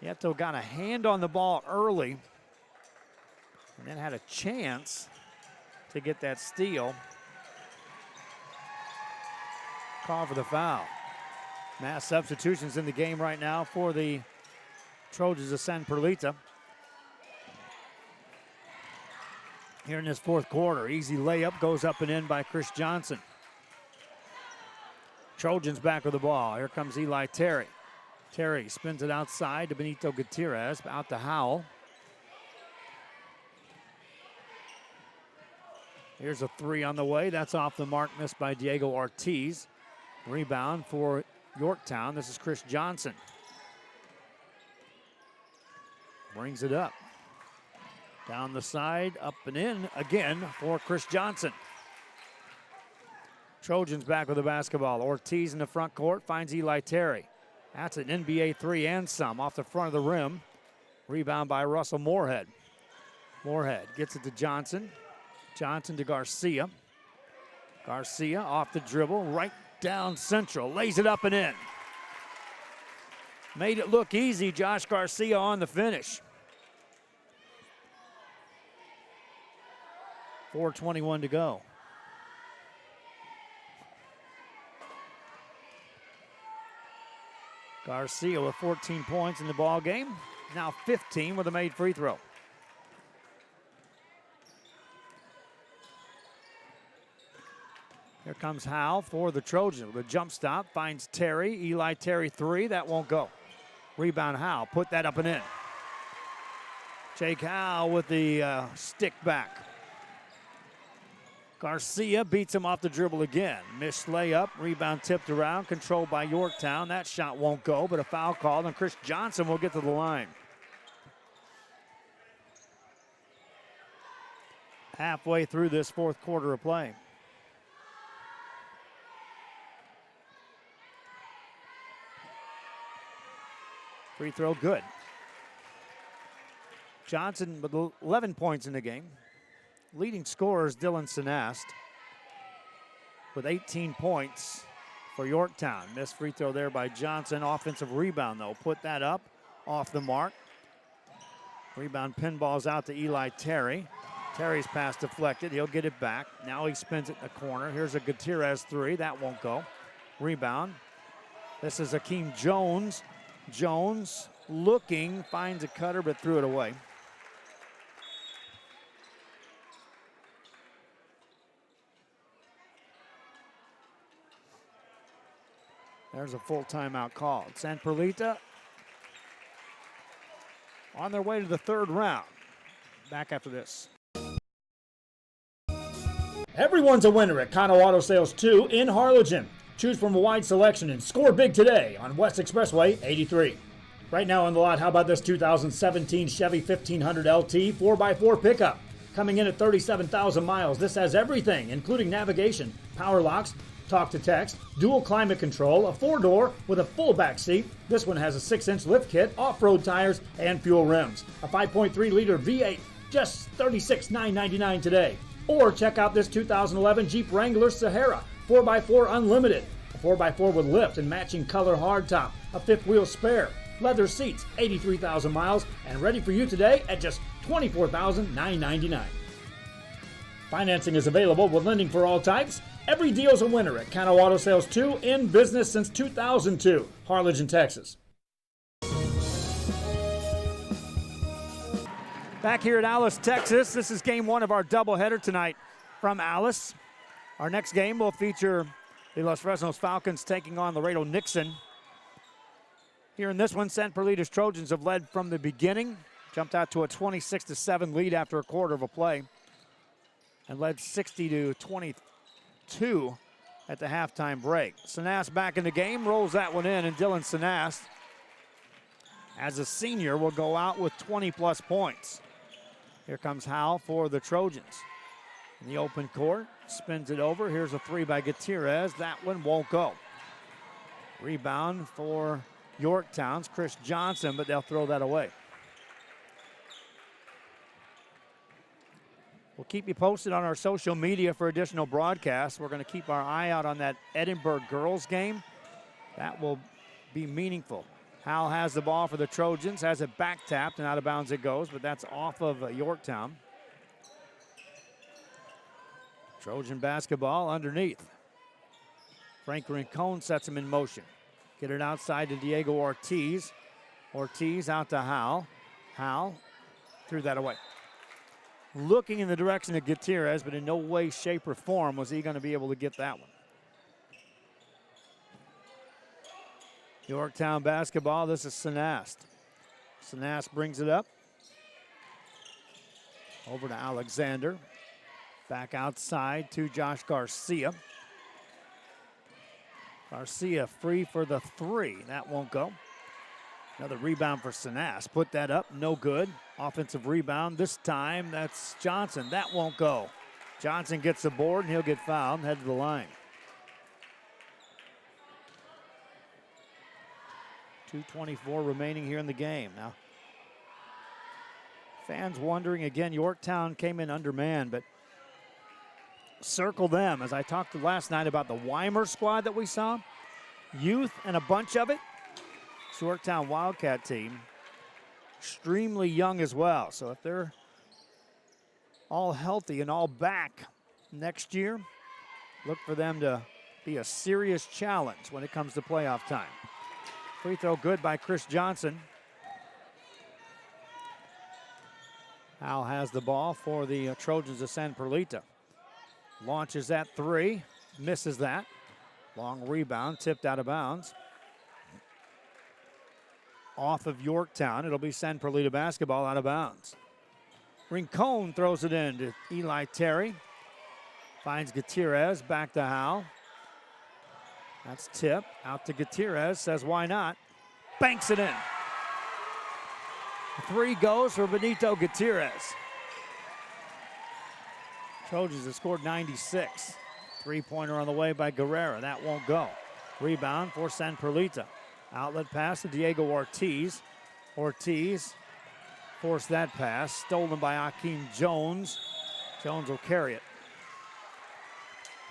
Nieto got a hand on the ball early and then had a chance to get that steal. Call for the foul. Mass substitutions in the game right now for the Trojans of San Perlita. Here in this fourth quarter, easy layup goes up and in by Chris Johnson. Trojans back with the ball. Here comes Eli Terry. Terry spins it outside to Benito Gutierrez, out to Howell. Here's a three on the way. That's off the mark, missed by Diego Ortiz. Rebound for Yorktown. This is Chris Johnson. Brings it up. Down the side, up and in again for Chris Johnson. Trojans back with the basketball. Ortiz in the front court finds Eli Terry. That's an NBA three and some off the front of the rim. Rebound by Russell Moorhead. Moorhead gets it to Johnson. Johnson to Garcia. Garcia off the dribble, right down central. Lays it up and in. Made it look easy. Josh Garcia on the finish. 4:21 to go. Garcia with 14 points in the ball game. Now 15 with a made free throw. Here comes Howell for the Trojans with a jump stop. Finds Terry. Eli Terry three. That won't go. Rebound Howell. Put that up and in. Jake Howell with the stick back. Garcia beats him off the dribble again. Missed layup, rebound tipped around, controlled by Yorktown. That shot won't go, but a foul call, and Chris Johnson will get to the line. Halfway through this fourth quarter of play. Free throw good. Johnson with 11 points in the game. Leading scorer is Dylan Sinast with 18 points for Yorktown. Missed free throw there by Johnson. Offensive rebound, though. Put that up off the mark. Rebound pinballs out to Eli Terry. Terry's pass deflected. He'll get it back. Now he spins it in the corner. Here's a Gutierrez three. That won't go. Rebound. This is Akeem Jones. Jones looking, finds a cutter, but threw it away. There's a full timeout called. San Perlita on their way to the third round. Back after this. Everyone's a winner at Kano Auto Sales 2 in Harlingen. Choose from a wide selection and score big today on West Expressway 83. Right now on the lot, how about this 2017 Chevy 1500 LT 4x4 pickup? Coming in at 37,000 miles. This has everything, including navigation, power locks, talk to text, dual climate control, a 4-door with a full back seat. This one has a 6-inch lift kit, off-road tires, and fuel rims. A 5.3-liter V8, just $36,999 today. Or check out this 2011 Jeep Wrangler Sahara 4x4 Unlimited. A 4x4 with lift and matching color hardtop, a fifth wheel spare, leather seats, 83,000 miles, and ready for you today at just $24,999. Financing is available with lending for all types. Every deal's a winner at Cano Auto Sales 2, in business since 2002. Harlingen, Texas. Back here at Alice, Texas, this is game one of our doubleheader tonight from Alice. Our next game will feature the Los Fresnos Falcons taking on Laredo Nixon. Here in this one, San Perlita's Trojans have led from the beginning, jumped out to a 26-7 lead after a quarter of a play, and led 60-22 at the halftime break. Sanast back in the game, rolls that one in, and Dylan Sanast, as a senior, will go out with 20-plus points. Here comes Howell for the Trojans. In the open court, spins it over. Here's a three by Gutierrez. That one won't go. Rebound for Yorktown's Chris Johnson, but they'll throw that away. We'll keep you posted on our social media for additional broadcasts. We're going to keep our eye out on that Edinburgh girls game. That will be meaningful. Howell has the ball for the Trojans, has it back tapped, and out of bounds it goes, but that's off of Yorktown. Trojan basketball underneath. Frank Rincon sets him in motion. Get it outside to Diego Ortiz. Ortiz out to Howell. Howell threw that away. Looking in the direction of Gutierrez, but in no way, shape, or form was he going to be able to get that one. Yorktown basketball, this is Sanast. Sanast brings it up. Over to Alexander. Back outside to Josh Garcia. Garcia free for the three. That won't go. Another rebound for Sanast. Put that up, no good. Offensive rebound. This time, that's Johnson. That won't go. Johnson gets the board, and he'll get fouled and head to the line. 2:24 remaining here in the game. Now, fans wondering again, Yorktown came in undermanned, but circle them. As I talked last night about the Weimer squad that we saw, youth and a bunch of it. Yorktown Wildcat team, extremely young as well. So if they're all healthy and all back next year, look for them to be a serious challenge when it comes to playoff time. Free throw good by Chris Johnson. Howell has the ball for the Trojans of San Perlita. Launches that three, misses that. Long rebound, tipped out of bounds. Off of Yorktown, it'll be San Perlita basketball out of bounds. Rincon throws it in to Eli Terry. Finds Gutierrez, back to Howell. That's tip, out to Gutierrez, says why not. Banks it in. The three goes for Benito Gutierrez. Trojans have scored 96. Three-pointer on the way by Guerrera, that won't go. Rebound for San Perlita. Outlet pass to Diego Ortiz. Ortiz forced that pass, stolen by Akeem Jones. Jones will carry it.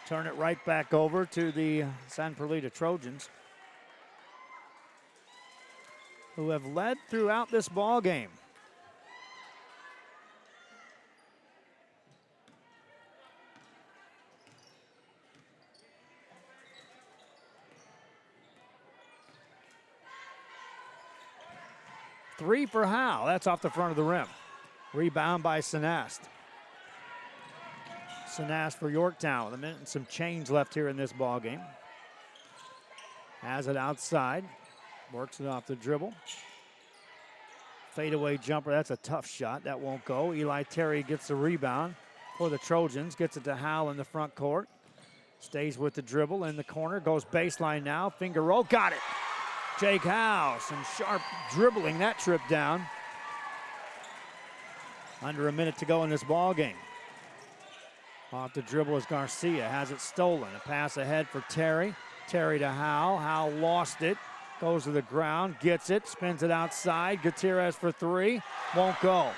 Turn it right back over to the San Perlita Trojans, who have led throughout this ball game. Three for Howell. That's off the front of the rim. Rebound by Sanast. Sanast for Yorktown with a minute and some change left here in this ball game. Has it outside. Works it off the dribble. Fadeaway jumper. That's a tough shot. That won't go. Eli Terry gets the rebound for the Trojans. Gets it to Howell in the front court. Stays with the dribble in the corner. Goes baseline now. Finger roll. Got it. Jake Howe, some sharp dribbling that trip down. Under a minute to go in this ball game. Off the dribble is Garcia, has it stolen. A pass ahead for Terry. Terry to Howe. Howe lost it, goes to the ground, gets it, spins it outside. Gutierrez for three, won't go.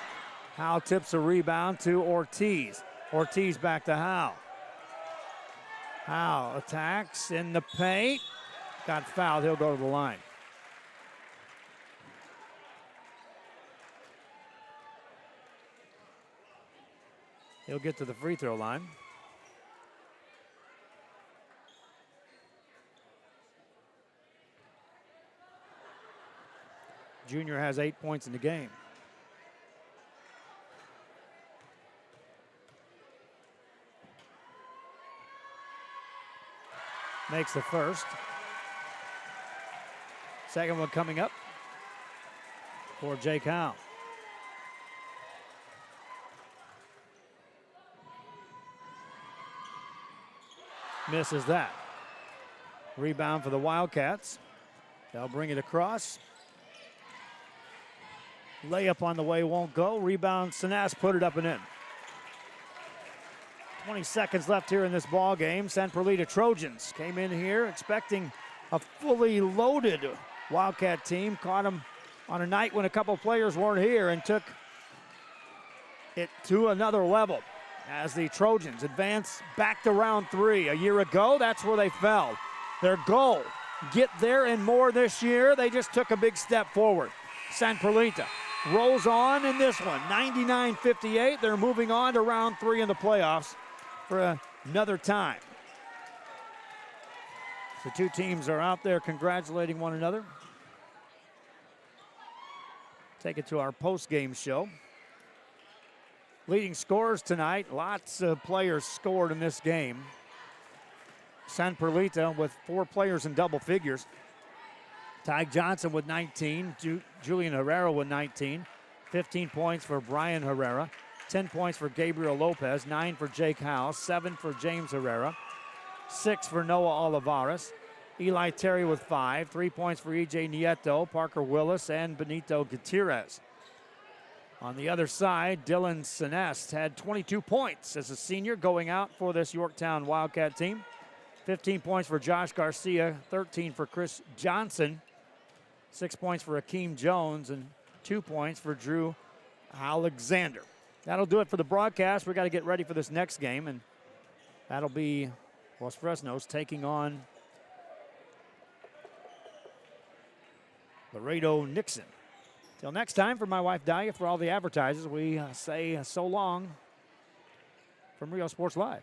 Howe tips a rebound to Ortiz. Ortiz back to Howe. Howe attacks in the paint. Got fouled, he'll go to the line. He'll get to the free throw line. Junior has 8 points in the game. Makes the first. Second one coming up for Jake Howe. Misses that. Rebound for the Wildcats. They'll bring it across. Layup on the way won't go. Rebound, Sanas put it up and in. 20 seconds left here in this ball game. San Perlita Trojans came in here expecting a fully loaded Wildcat team. Caught them on a night when a couple players weren't here and took it to another level as the Trojans advance back to round 3. A year ago, that's where they fell. Their goal, get there and more this year. They just took a big step forward. San Perlita rolls on in this one, 99-58. They're moving on to round 3 in the playoffs for another time. The two teams are out there congratulating one another. Take it to our post-game show. Leading scorers tonight, lots of players scored in this game. San Perlita with 4 players in double figures. Ty Johnson with 19, Julian Herrera with 19, 15 points for Brian Herrera, 10 points for Gabriel Lopez, 9 for Jake Howe, 7 for James Herrera, 6 for Noah Olivares, Eli Terry with 5, 3 points for EJ Nieto, Parker Willis, and Benito Gutierrez. On the other side, Dylan Sinest had 22 points as a senior going out for this Yorktown Wildcat team. 15 points for Josh Garcia, 13 for Chris Johnson, 6 points for Akeem Jones, and 2 points for Drew Alexander. That'll do it for the broadcast. We got to get ready for this next game, and that'll be Los Fresnos taking on Laredo Nixon. Till next time, for my wife Dahlia, for all the advertisers, we say so long from Rio Sports Live.